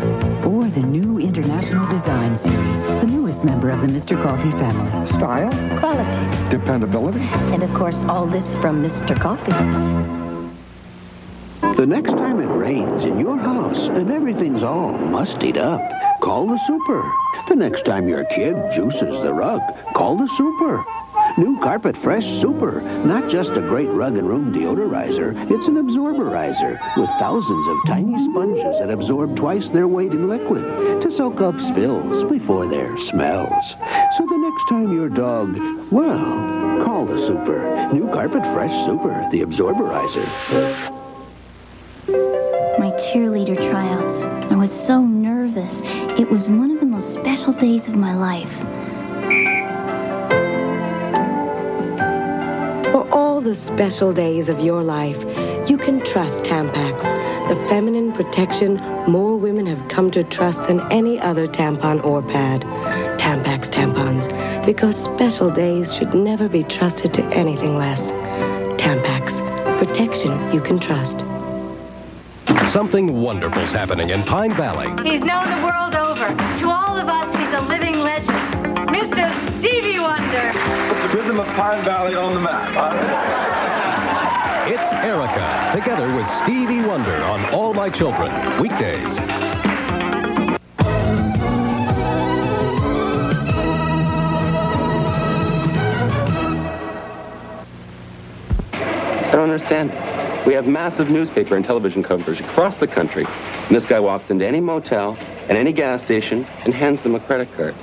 Or the new International Design Series, the newest member of the Mr. Coffee family. Style. Quality. Dependability. And of course, all this from Mr. Coffee. The next time it rains in your house and everything's all mustied up, call the super. The next time your kid juices the rug, call the super. New Carpet Fresh Super. Not just a great rug and room deodorizer, it's an absorberizer with thousands of tiny sponges that absorb twice their weight in liquid to soak up spills before their smells. So the next time your dog, well, call the super. New Carpet Fresh Super, the absorberizer. My cheerleader tryouts. I was so nervous. It was one of the most special days of my life. For all the special days of your life, you can trust Tampax, the feminine protection more women have come to trust than any other tampon or pad. Tampax tampons, because special days should never be trusted to anything less. Tampax, protection you can trust. Something wonderful's happening in Pine Valley. He's known the world over. To all of us, he's a living legend. Mr. Stevie Wonder. Put the rhythm of Pine Valley on the map. It's Erica, together with Stevie Wonder on All My Children, weekdays. I don't understand. We have massive newspaper and television coverage across the country. And this guy walks into any motel and any gas station and hands them a credit card.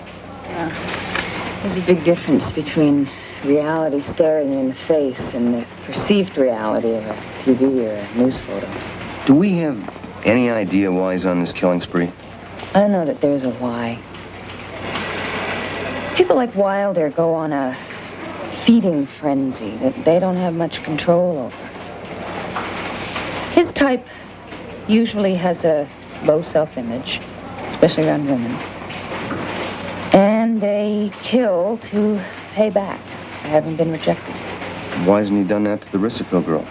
There's a big difference between reality staring you in the face and the perceived reality of a TV or a news photo. Do we have any idea why he's on this killing spree? I don't know that there's a why. People like Wilder go on a feeding frenzy that they don't have much control over. His type usually has a low self-image, especially around women. And they kill to pay back for having been rejected. Why hasn't he done that to the Risico girl?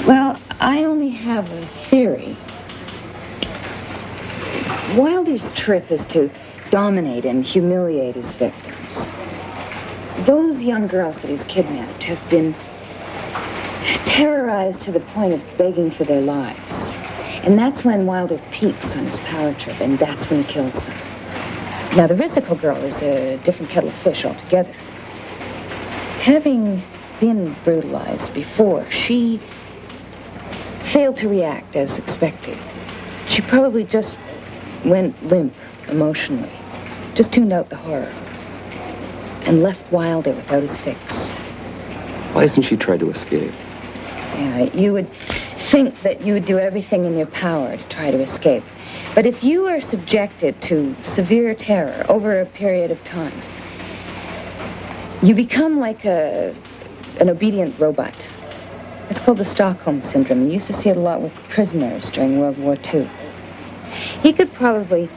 Well, I only have a theory. Wilder's trip is to dominate and humiliate his victims. Those young girls that he's kidnapped have been terrorized to the point of begging for their lives. And that's when Wilder peaks on his power trip, and that's when he kills them. Now, the Risical girl is a different kettle of fish altogether. Having been brutalized before, she failed to react as expected. She probably just went limp emotionally, just tuned out the horror, and left Wilder without his fix. Why hasn't she tried to escape? Yeah, you would think that you would do everything in your power to try to escape. But if you are subjected to severe terror over a period of time, you become like an obedient robot. It's called the Stockholm Syndrome. You used to see it a lot with prisoners during World War II. He could probably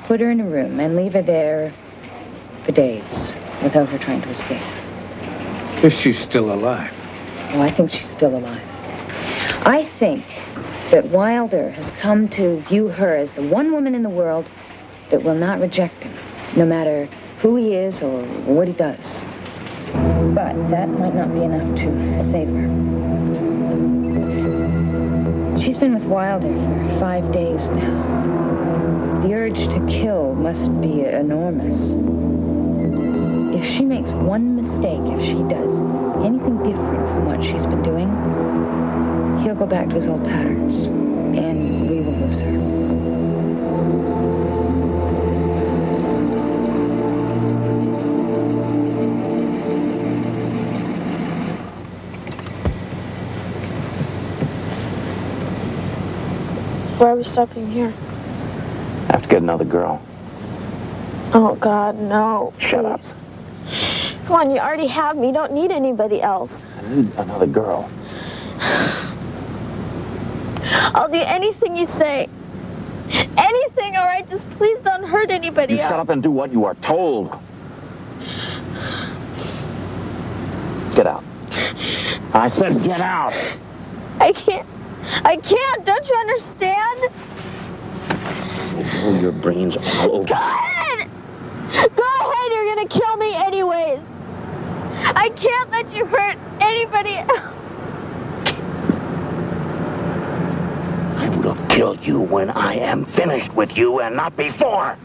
put her in a room and leave her there for days without her trying to escape. If she's still alive. Oh, I think she's still alive. I think that Wilder has come to view her as the one woman in the world that will not reject him, no matter who he is or what he does. But that might not be enough to save her. She's been with Wilder for 5 days now. The urge to kill must be enormous. If she makes one mistake, if she does anything different from what she's been doing, he'll go back to his old patterns, and we will lose her. Why are we stopping here? I have to get another girl. Oh, God, no. Shut up. Come on, you already have me. You don't need anybody else. I need another girl. I'll do anything you say. Anything, all right? Just please don't hurt anybody else. You shut up and do what you are told. Get out. I said get out. I can't. Don't you understand? Oh, your brains all over. Go ahead. Go ahead. You're going to kill me anyways. I can't let you hurt anybody else. I will kill you when I am finished with you and not before.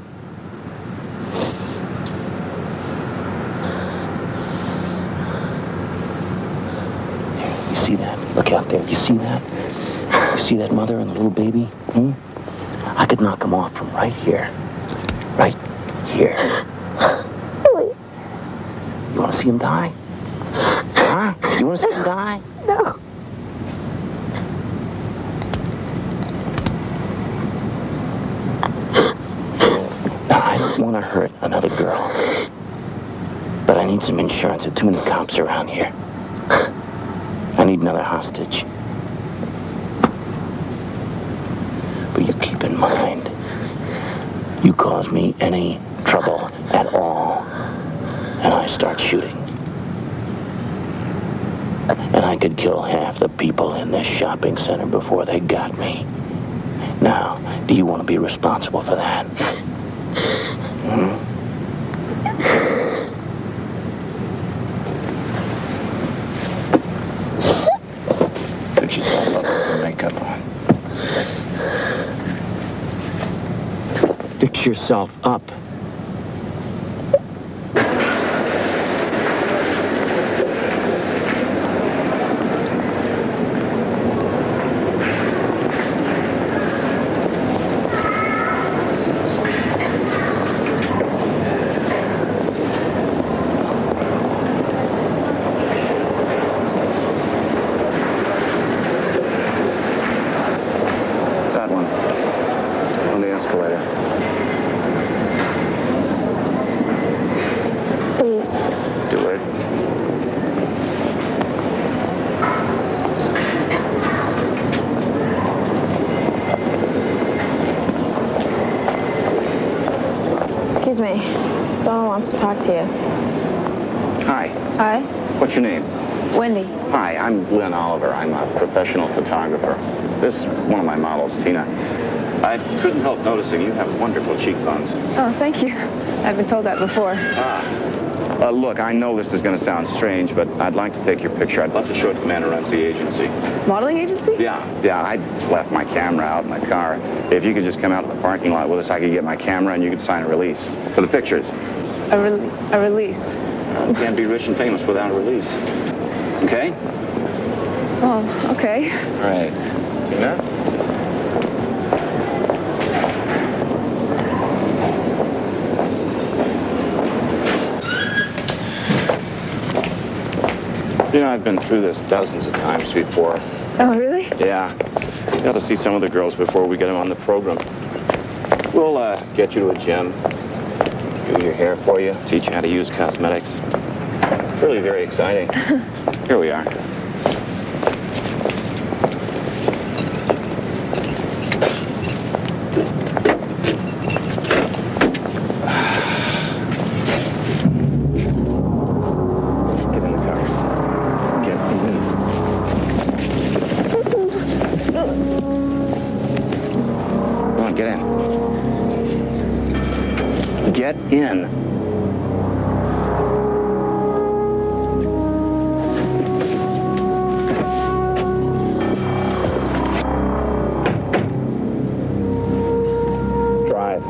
You see that? Look out there. You see that? You see that mother and the little baby? I could knock them off from right here. Right here. Please. You want to see him die? Huh? You want to see him die? No. Now, I don't want to hurt another girl. But I need some insurance. There are too many cops around here. I need another hostage. But you keep in mind, you cause me any trouble at all, and I start shooting. And I could kill half the people in this shopping center before they got me. Now, do you want to be responsible for that? Fix yourself up with your makeup on. Fix yourself up. Excuse me. Someone wants to talk to you. Hi. Hi. What's your name? Wendy. Hi, I'm Glenn Oliver. I'm a professional photographer. This is one of my models, Tina. I couldn't help noticing you have wonderful cheekbones. Oh, thank you. I've been told that before. Look, I know this is going to sound strange, but I'd like to take your picture. I'd love to show it to the man who runs the agency. Modeling agency? Yeah, I left my camera out in my car. If you could just come out to the parking lot with us, I could get my camera and you could sign a release for the pictures. A release? You can't be rich and famous without a release. Okay? Oh, okay. All right. Tina? You know, I've been through this dozens of times before. Oh, really? Yeah. You got to see some of the girls before we get them on the program. We'll get you to a gym, do your hair for you, teach you how to use cosmetics. It's really very exciting. Here we are. Get in. Drive.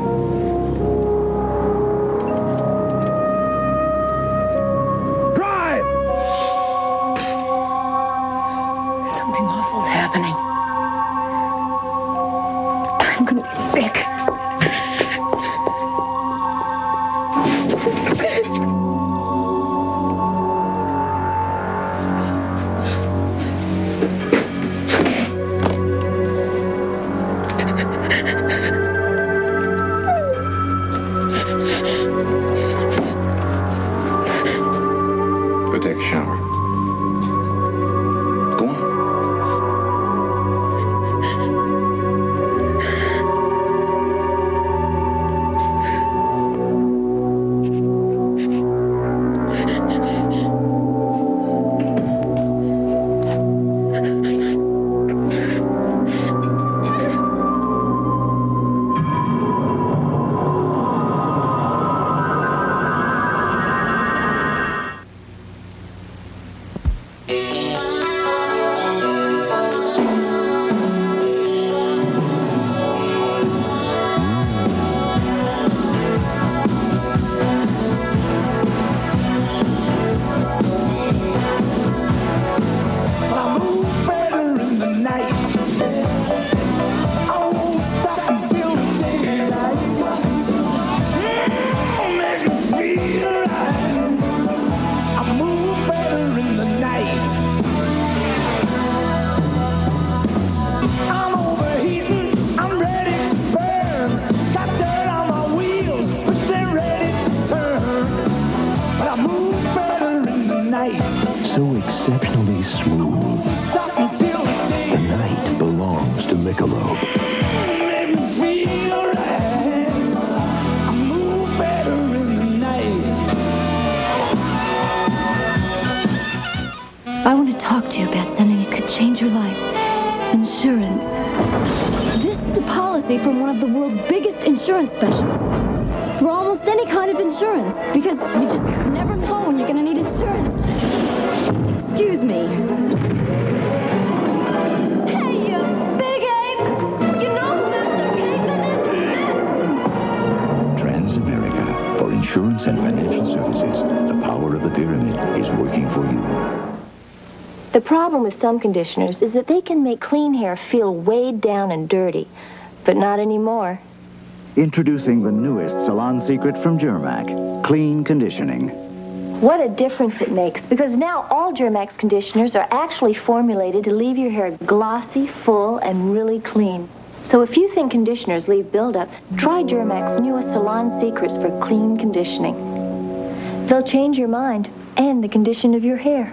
Drive! Something awful's happening. I'm gonna be sick. Go take a shower. Go on. So exceptionally smooth. The night belongs to Michelob. I want to talk to you about something that could change your life. Insurance. This is a policy from one of the world's biggest insurance specialists. For almost any kind of insurance. Because you just never know when you're going to need insurance. Excuse me. Hey, you big ape! You know who has to pay for this mess? Transamerica. For insurance and financial services, the power of the pyramid is working for you. The problem with some conditioners is that they can make clean hair feel weighed down and dirty, but not anymore. Introducing the newest salon secret from Germac, clean conditioning. What a difference it makes, because now all Germax conditioners are actually formulated to leave your hair glossy, full, and really clean. So if you think conditioners leave buildup, try Germax's newest salon secrets for clean conditioning. They'll change your mind and the condition of your hair.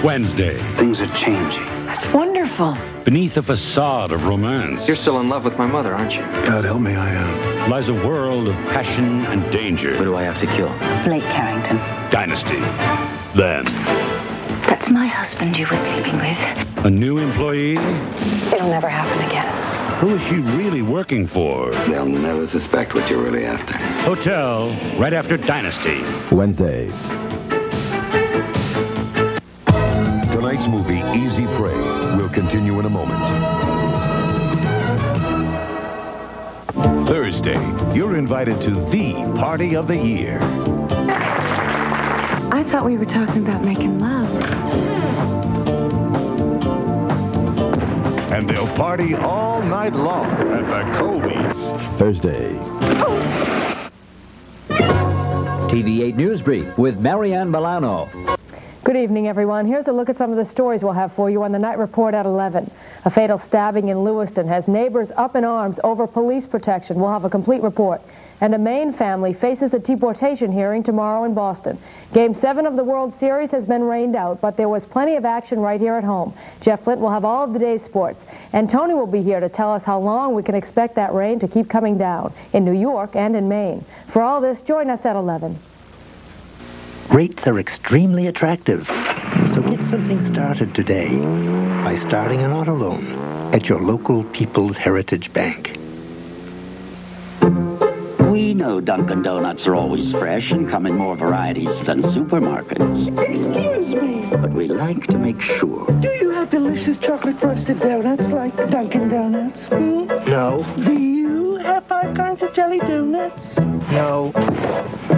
Wednesday. Things are changing. That's wonderful. Beneath a facade of romance. You're still in love with my mother, aren't you? God help me, I am. Lies a world of passion and danger. Who do I have to kill? Blake Carrington. Dynasty. Then, That's my husband you were sleeping with. a new employee. It'll never happen again. Who is she really working for? They'll never suspect what you're really after. Hotel, right after Dynasty. Wednesday. Tonight's movie, Easy Prey, will continue in a moment. Thursday, you're invited to the party of the year. I thought we were talking about making love. And they'll party all night long at the Colby's. Thursday. TV8 News Brief with Marianne Milano. Good evening, everyone. Here's a look at some of the stories we'll have for you on the Night Report at 11. A fatal stabbing in Lewiston has neighbors up in arms over police protection. We'll have a complete report. And a Maine family faces a deportation hearing tomorrow in Boston. Game 7 of the World Series has been rained out, but there was plenty of action right here at home. Jeff Flint will have all of the day's sports. And Tony will be here to tell us how long we can expect that rain to keep coming down in New York and in Maine. For all this, join us at 11. Rates are extremely attractive, so get something started today by starting an auto loan at your local People's Heritage Bank. We know Dunkin' Donuts are always fresh and come in more varieties than supermarkets. Excuse me. But we like to make sure. Do you have delicious chocolate frosted donuts like Dunkin' Donuts? Hmm? No. Do you have 5 kinds of jelly donuts? No.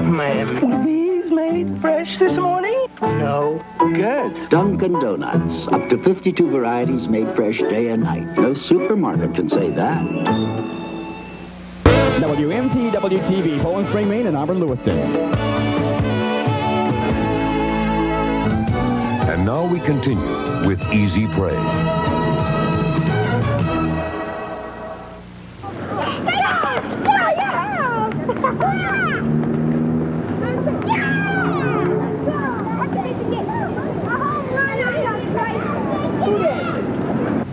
Ma'am. Were these made fresh this morning? No. Good. Dunkin' Donuts. Up to 52 varieties made fresh day and night. No supermarket can say that. WMT WTV, Poland Spring, Maine, and Auburn, Lewiston. And now we continue with Easy Prey.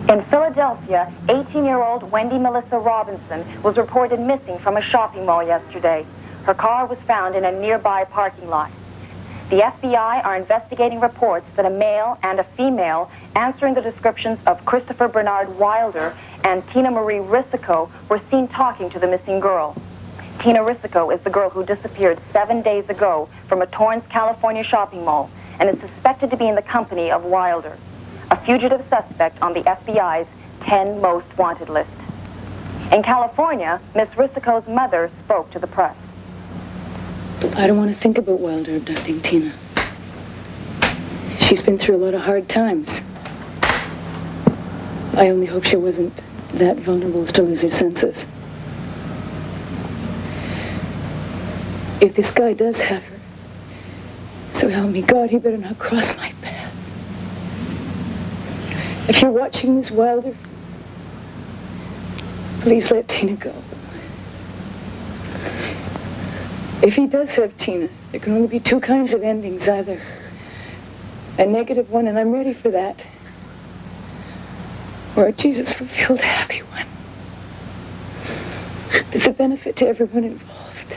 In Philadelphia, 18-year-old Wendy Melissa Robinson was reported missing from a shopping mall yesterday. Her car was found in a nearby parking lot. The FBI are investigating reports that a male and a female answering the descriptions of Christopher Bernard Wilder and Tina Marie Risico were seen talking to the missing girl. Tina Risico is the girl who disappeared 7 days ago from a Torrance, California shopping mall and is suspected to be in the company of Wilder, a fugitive suspect on the FBI's 10 most wanted list. In California, Miss Risico's mother spoke to the press. I don't want to think about Wilder abducting Tina. She's been through a lot of hard times. I only hope she wasn't that vulnerable as to lose her senses. If this guy does have her, so help me God, he better not cross my path. If you're watching Miss Wilder, please let Tina go. If he does have Tina, there can only be 2 kinds of endings, either a negative one, and I'm ready for that, or a Jesus-fulfilled happy one. It's a benefit to everyone involved.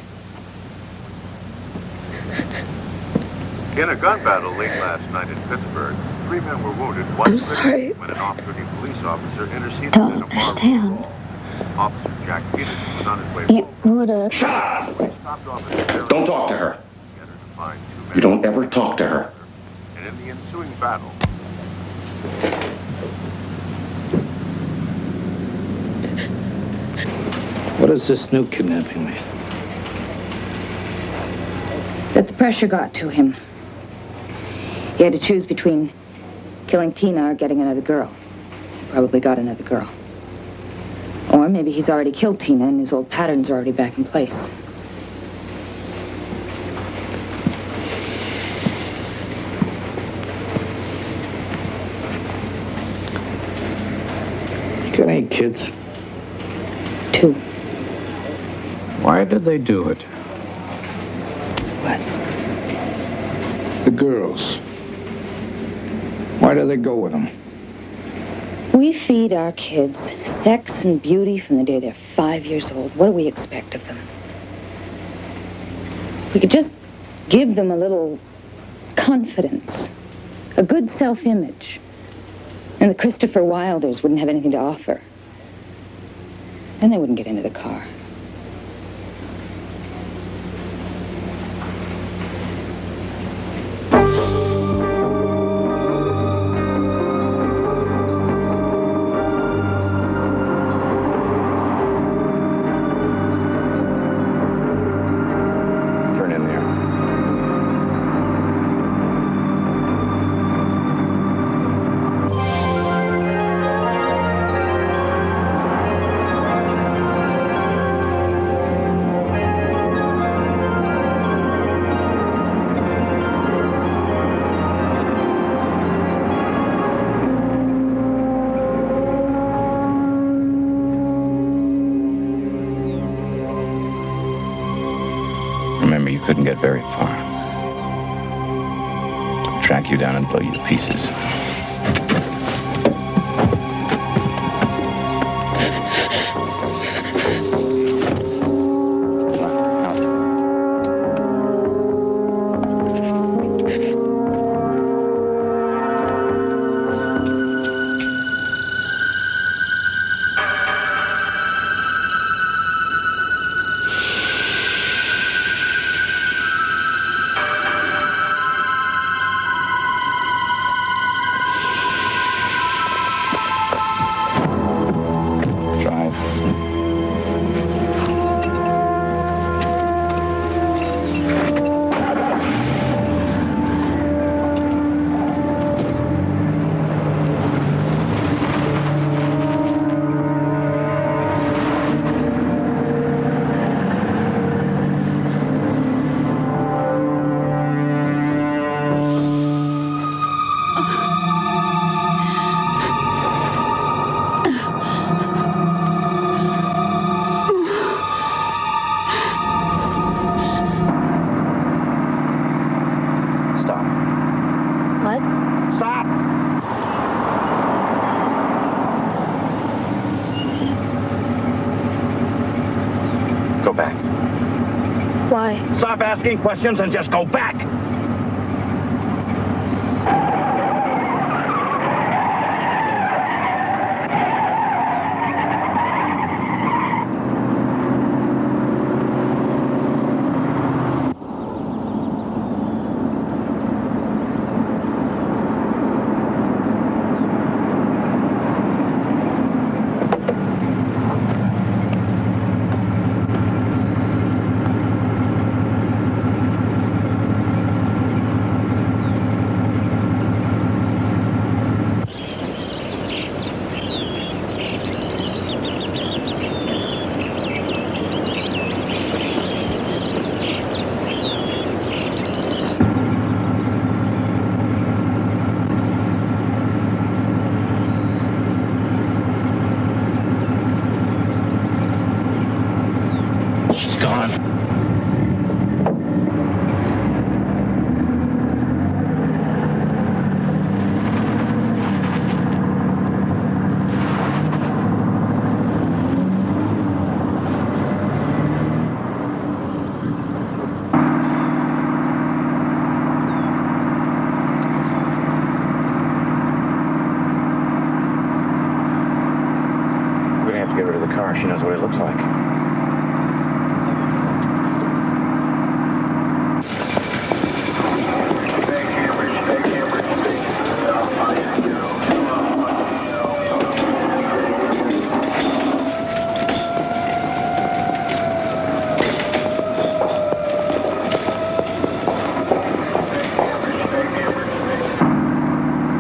In a gun battle late last night in Pittsburgh, 3 men were wounded. One sorry. When an off-duty police officer interceded Don't in a bar understand. brawl. Officer Jack Peterson was on his way You home. would have... Shut up! Don't talk to her. You don't ever talk to her. And in the ensuing battle, What does this new kidnapping mean? That the pressure got to him. He had to choose between killing Tina or getting another girl. He probably got another girl. Or maybe he's already killed Tina and his old patterns are already back in place. You got any kids? 2. Why did they do it? What? The girls. Why do they go with them? We feed our kids sex and beauty from the day they're 5 years old. What do we expect of them? We could just give them a little confidence, a good self-image, and the Christopher Wilders wouldn't have anything to offer. Then they wouldn't get into the car. Turn in there. Remember, you couldn't get very far. Track you down and blow you to pieces. Go back. Why? Stop asking questions and just go back. Get rid of the car. She knows what it looks like.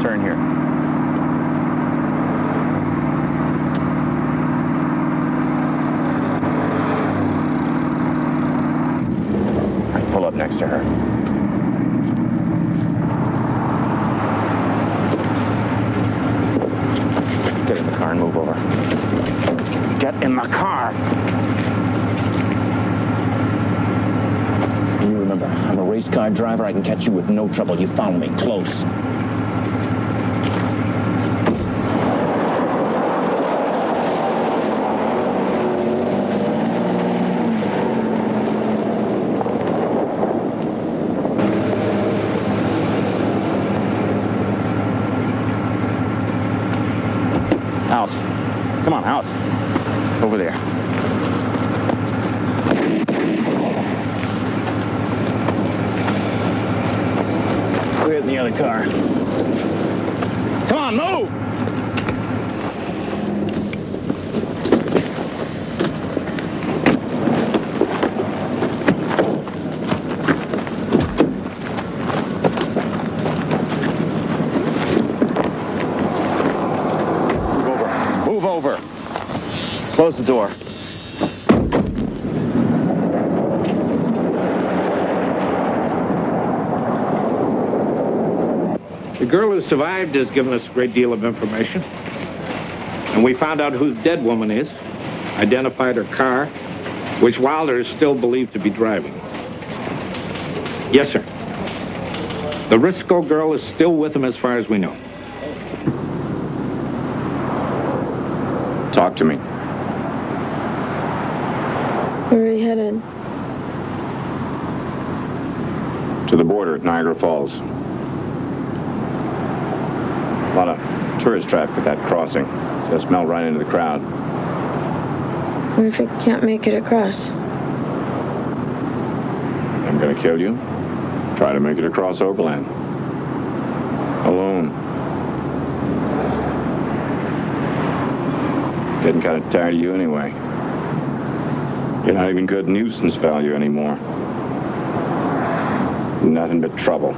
Turn here. Pull up next to her. Get in the car and move over. Get in the car! You remember, I'm a race car driver. I can catch you with no trouble. You follow me close. Out. Come on, out. Over there. car. Come on, move! Move over. Close the door. The girl who survived has given us a great deal of information. And we found out who the dead woman is, identified her car, which Wilder is still believed to be driving. Yes, sir. The Risco girl is still with him as far as we know. Talk to me. Where are we headed? To the border at Niagara Falls. A lot of tourist traffic at that crossing. Just melt right into the crowd. What if we can't make it across? I'm gonna kill you. Try to make it across overland. Alone. Getting kind of tired of you anyway. You're not even good nuisance value anymore. Nothing but trouble.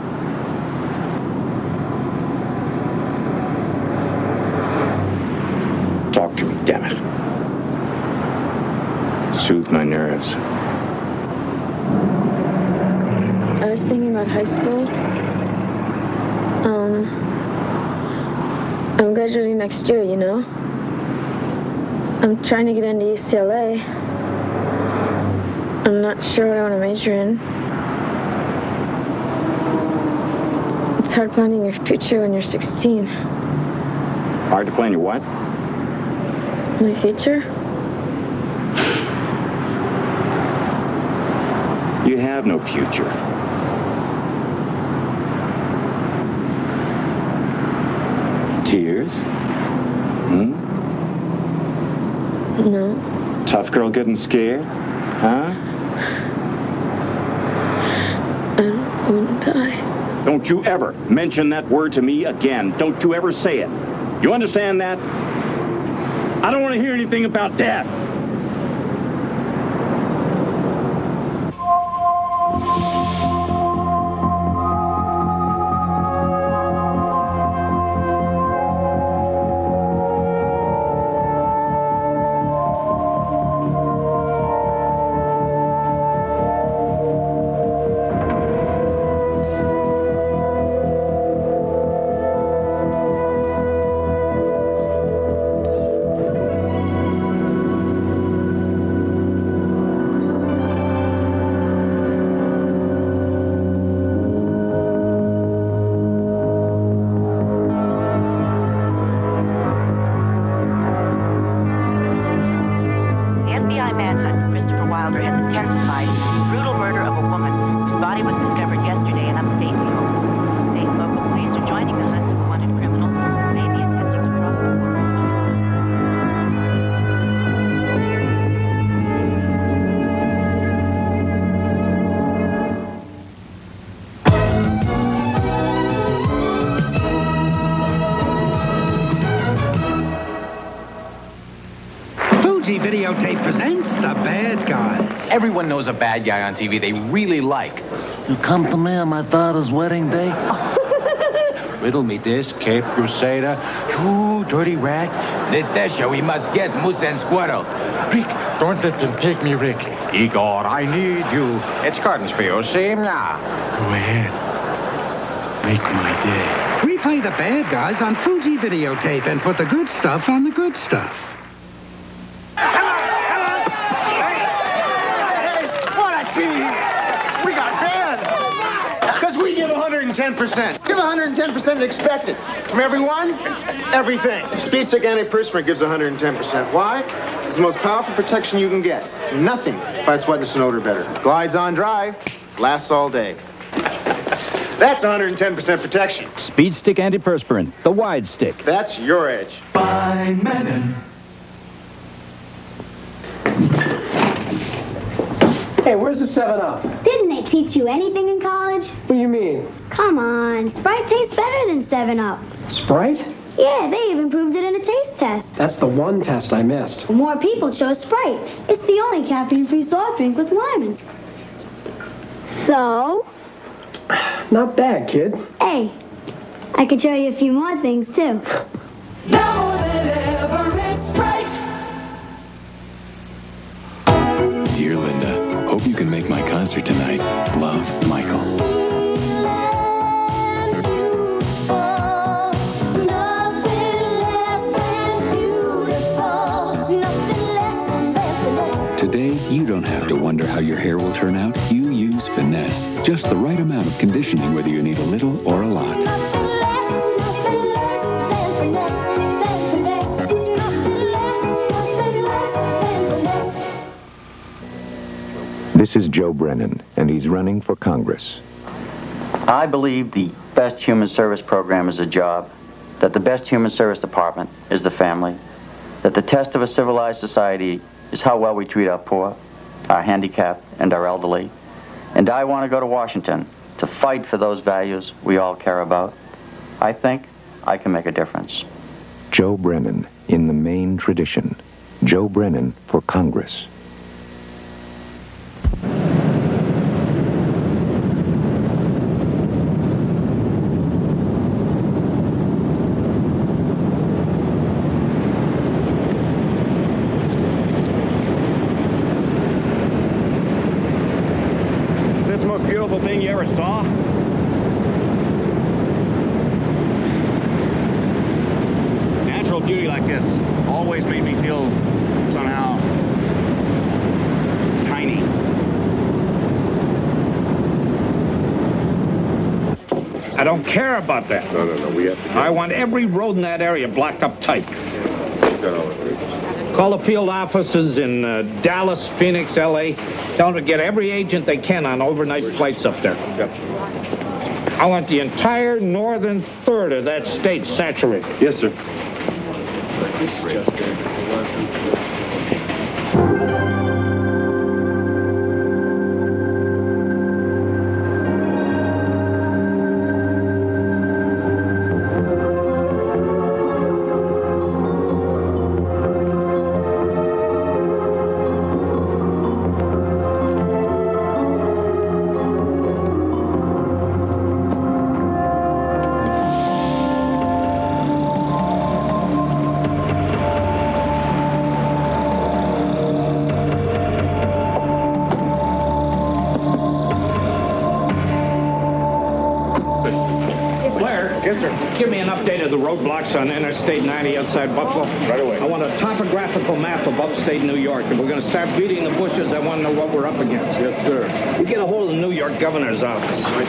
Talk to me, damn it. Soothe my nerves. I was thinking about high school. I'm graduating next year, you know? I'm trying to get into UCLA. I'm not sure what I want to major in. It's hard planning your future when you're 16. Hard to plan your what? My future? You have no future. Tears? No. Tough girl getting scared? Huh? I don't want to die. Don't you ever mention that word to me again. Don't you ever say it. You understand that? I don't want to hear anything about death. Videotape presents The Bad Guys. Everyone knows a bad guy on TV they really like. You come to me on my daughter's wedding day? Riddle me this, Cape Crusader. You dirty rat. Natasha, we must get Moose and Squirrel. Rick, don't let them take me, Rick. Igor, I need you. It's curtains for you, see? Yeah. Go ahead. Make my day. Replay The Bad Guys on Fuji Videotape and put the good stuff on the good stuff. We got fans! Because we give 110%. Give 110% expected. From everyone, everything. Speed Stick Antiperspirant gives 110%. Why? It's the most powerful protection you can get. Nothing fights wetness and odor better. Glides on dry, lasts all day. That's 110% protection. Speed Stick Antiperspirant, the wide stick. That's your edge. By Menon. Hey, where's the 7-Up? Didn't they teach you anything in college? What do you mean? Come on, Sprite tastes better than 7-Up. Sprite? Yeah, they even proved it in a taste test. That's the one test I missed. More people chose Sprite. It's the only caffeine-free soft drink with lime in it. So? Not bad, kid. Hey, I could show you a few more things, too. Now more than ever, it's Sprite. Dear Linda, hope you can make my concert tonight. Love, Michael. Today, you don't have to wonder how your hair will turn out. You use Finesse. Just the right amount of conditioning, whether you need a little or a lot. This is Joe Brennan, and he's running for Congress. I believe the best human service program is a job, that the best human service department is the family, that the test of a civilized society is how well we treat our poor, our handicapped, and our elderly. And I want to go to Washington to fight for those values we all care about. I think I can make a difference. Joe Brennan, in the Maine tradition. Joe Brennan for Congress. Thing you ever saw? Natural beauty like this always made me feel somehow tiny. I don't care about that. No, we have to. I want every road in that area blocked up tight. Call the field offices in Dallas, Phoenix, L.A. Tell them to get every agent they can on overnight flights up there. I want the entire northern third of that state saturated. Yes, sir. Yes, sir. Give me an update of the roadblocks on Interstate 90 outside Buffalo. Right away. I want a topographical map of upstate New York. If we're going to start beating the bushes, I want to know what we're up against. Yes, sir. You get a hold of the New York governor's office. Right.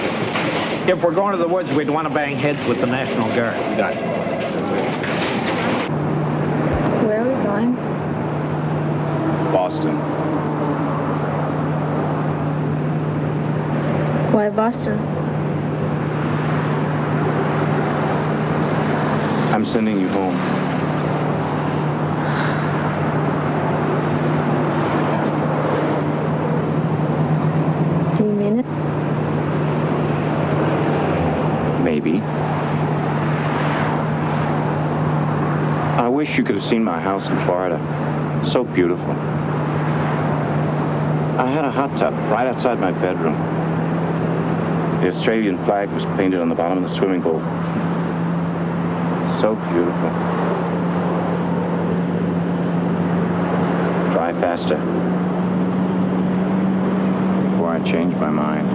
If we're going to the woods, we'd want to bang heads with the National Guard. Got it. Where are we going? Boston. Why Boston? I'm sending you home. Do you mean it? Maybe. I wish you could have seen my house in Florida. So beautiful. I had a hot tub right outside my bedroom. The Australian flag was painted on the bottom of the swimming pool. So beautiful. Drive faster before I change my mind.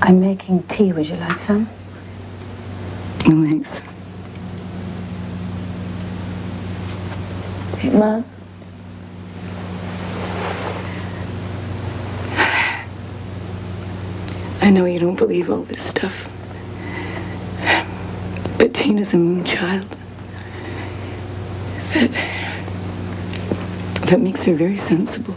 I'm making tea. Would you like some? No, thanks. Hey, Mom. I know you don't believe all this stuff, but Tina's a moon child. That makes her very sensible.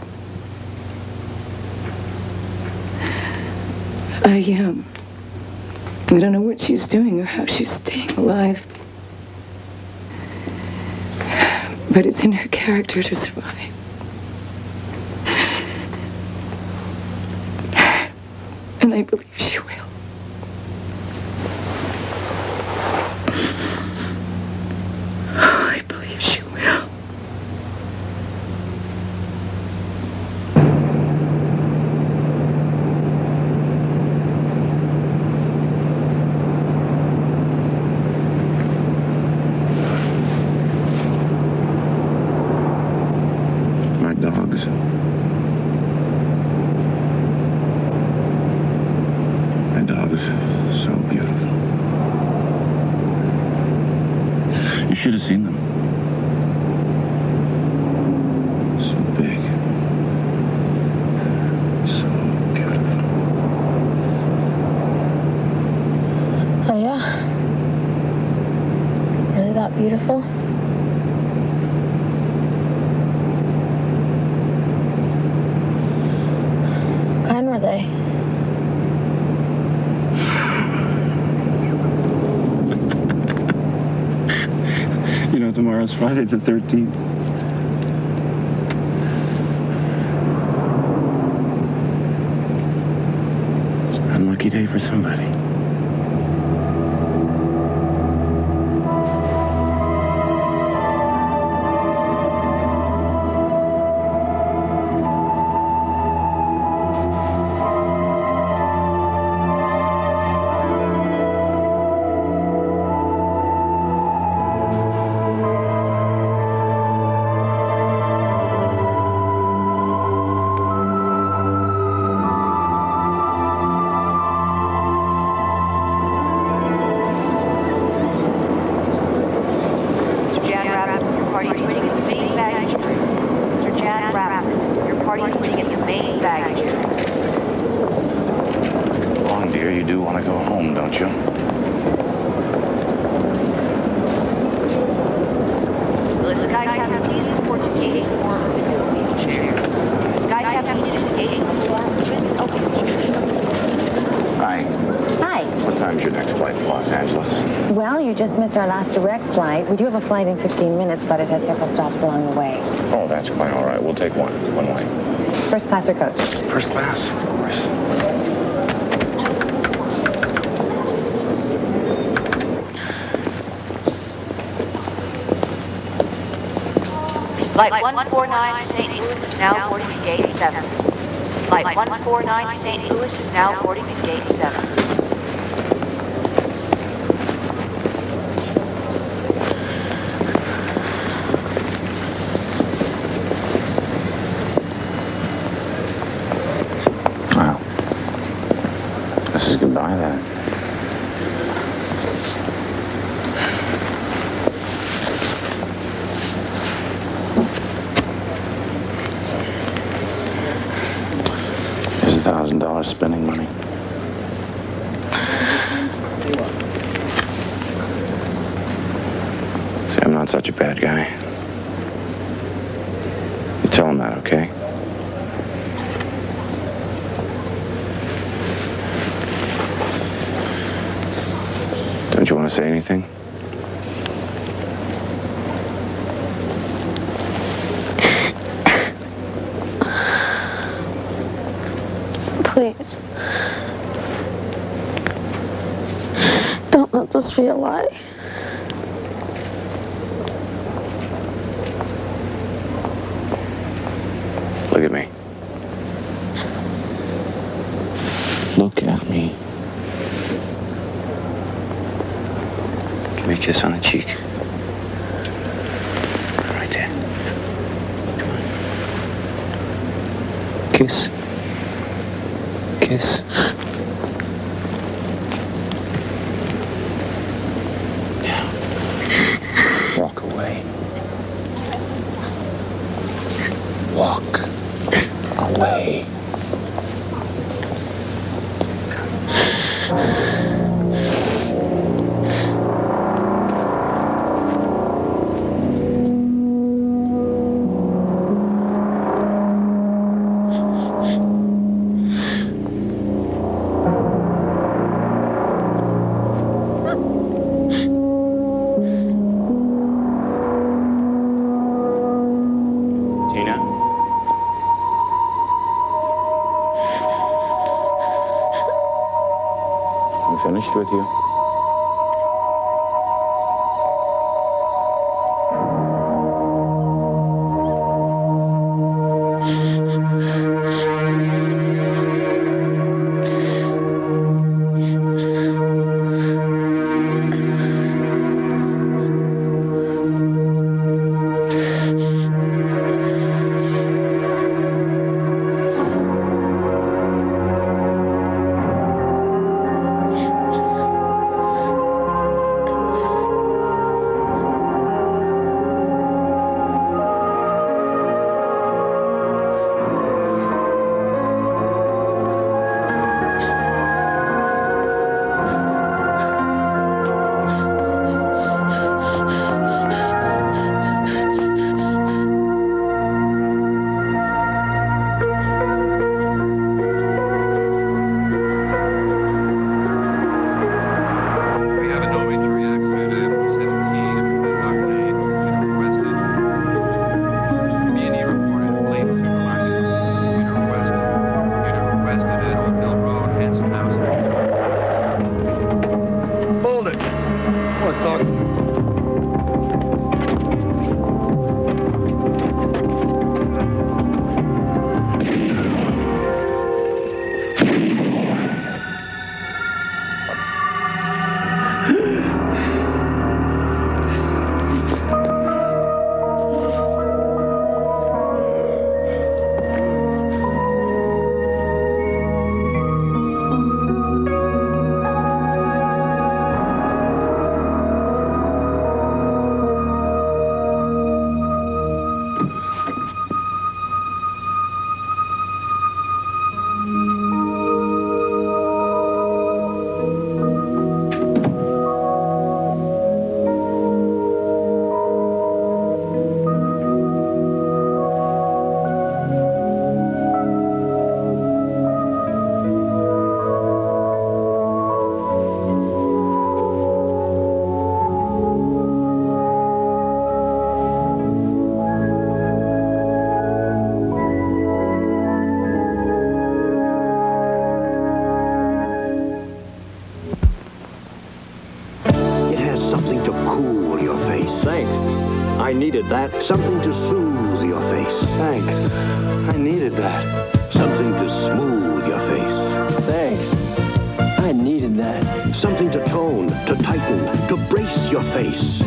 I don't know what she's doing or how she's staying alive. But it's in her character to survive. And I believe she will. I believe she will. My dogs. My dogs, so beautiful. You should have seen them. So big. So beautiful. Oh, yeah? Really that beautiful? What kind were they? You know, tomorrow's Friday the 13th. It's an unlucky day for somebody. Long, dear, you do want to go home, don't you? Sky Captain, please report to gate 4 of the wheelchair. Sky Captain, is gate 4 Hi. Hi. What time's your next flight to Los Angeles? Well, you just missed our last direct flight. We do have a flight in 15 minutes, but it has several stops along the way. Oh, that's quite all right. We'll take one way. First class or coach? First class, of course. Flight 149 St. Louis is now boarding at gate 7. Flight 149 St. Louis is now boarding at gate 7. Well, this is goodbye then. Here's $1,000 spending money. See, I'm not such a bad guy. You tell him that, okay? Don't you want to say anything? Please. Don't let this be a lie. Look at me. Look at me. Give me a kiss on the cheek. Right there. Come on. Kiss. Kiss. Now. Walk away. Walk away. Tina? I'm finished with you. Something to cool your face. Thanks. I needed that. Something to soothe your face. Thanks. I needed that. Something to smooth your face. Thanks. I needed that. Something to tone, to tighten, to brace your face.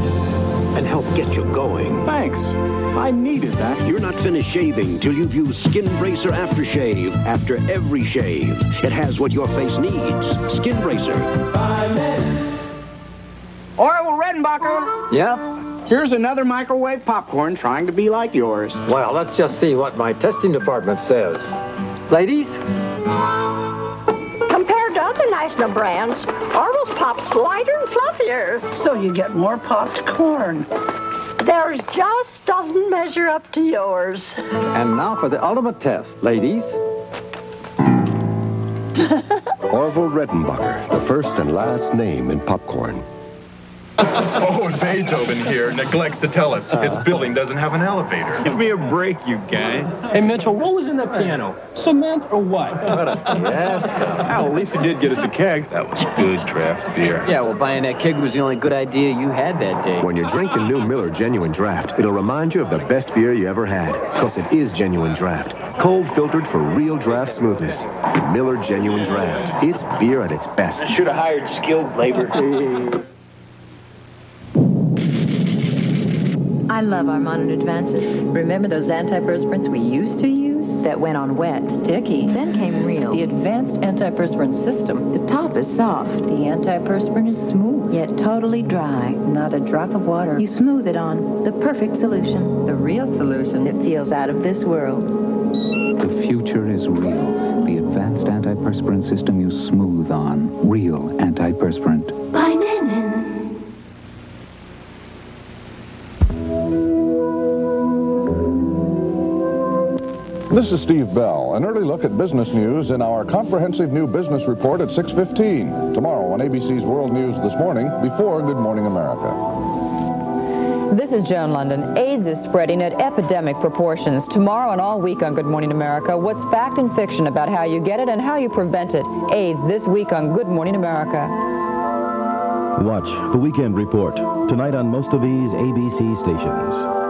And help get you going. Thanks. I needed that. You're not finished shaving till you've used Skin Bracer Aftershave after every shave. It has what your face needs. Skin Bracer. 5 minutes. Orville Redenbacher. Yep. Here's another microwave popcorn trying to be like yours. Well, let's just see what my testing department says. Ladies? Compared to other national brands, Orville's Pop's lighter and fluffier. So you get more popped corn. Theirs just doesn't measure up to yours. And now for the ultimate test, ladies. Orville Redenbacher, the first and last name in popcorn. Oh, Beethoven here neglects to tell us his building doesn't have an elevator. Give me a break, you guys. Hey, Mitchell, what was in that piano? Cement or what? What a fiasco. Well, at least he did get us a keg. That was good draft beer. Yeah, well, buying that keg was the only good idea you had that day. When you're drinking new Miller Genuine Draft, it'll remind you of the best beer you ever had. Because it is Genuine Draft. Cold filtered for real draft smoothness. Miller Genuine Draft. It's beer at its best. I should have hired skilled labor. I love our modern advances. Remember those antiperspirants we used to use? That went on wet, sticky. Then came real. The advanced antiperspirant system. The top is soft. The antiperspirant is smooth, yet totally dry. Not a drop of water. You smooth it on. The perfect solution. The real solution that feels out of this world. The future is real. The advanced antiperspirant system you smooth on. Real antiperspirant. By Menon. This is Steve Bell. An early look at business news in our comprehensive new business report at 6:15. Tomorrow on ABC's World News This Morning, before Good Morning America. This is Joan London. AIDS is spreading at epidemic proportions. Tomorrow and all week on Good Morning America, what's fact and fiction about how you get it and how you prevent it? AIDS this week on Good Morning America. Watch The Weekend Report tonight on most of these ABC stations.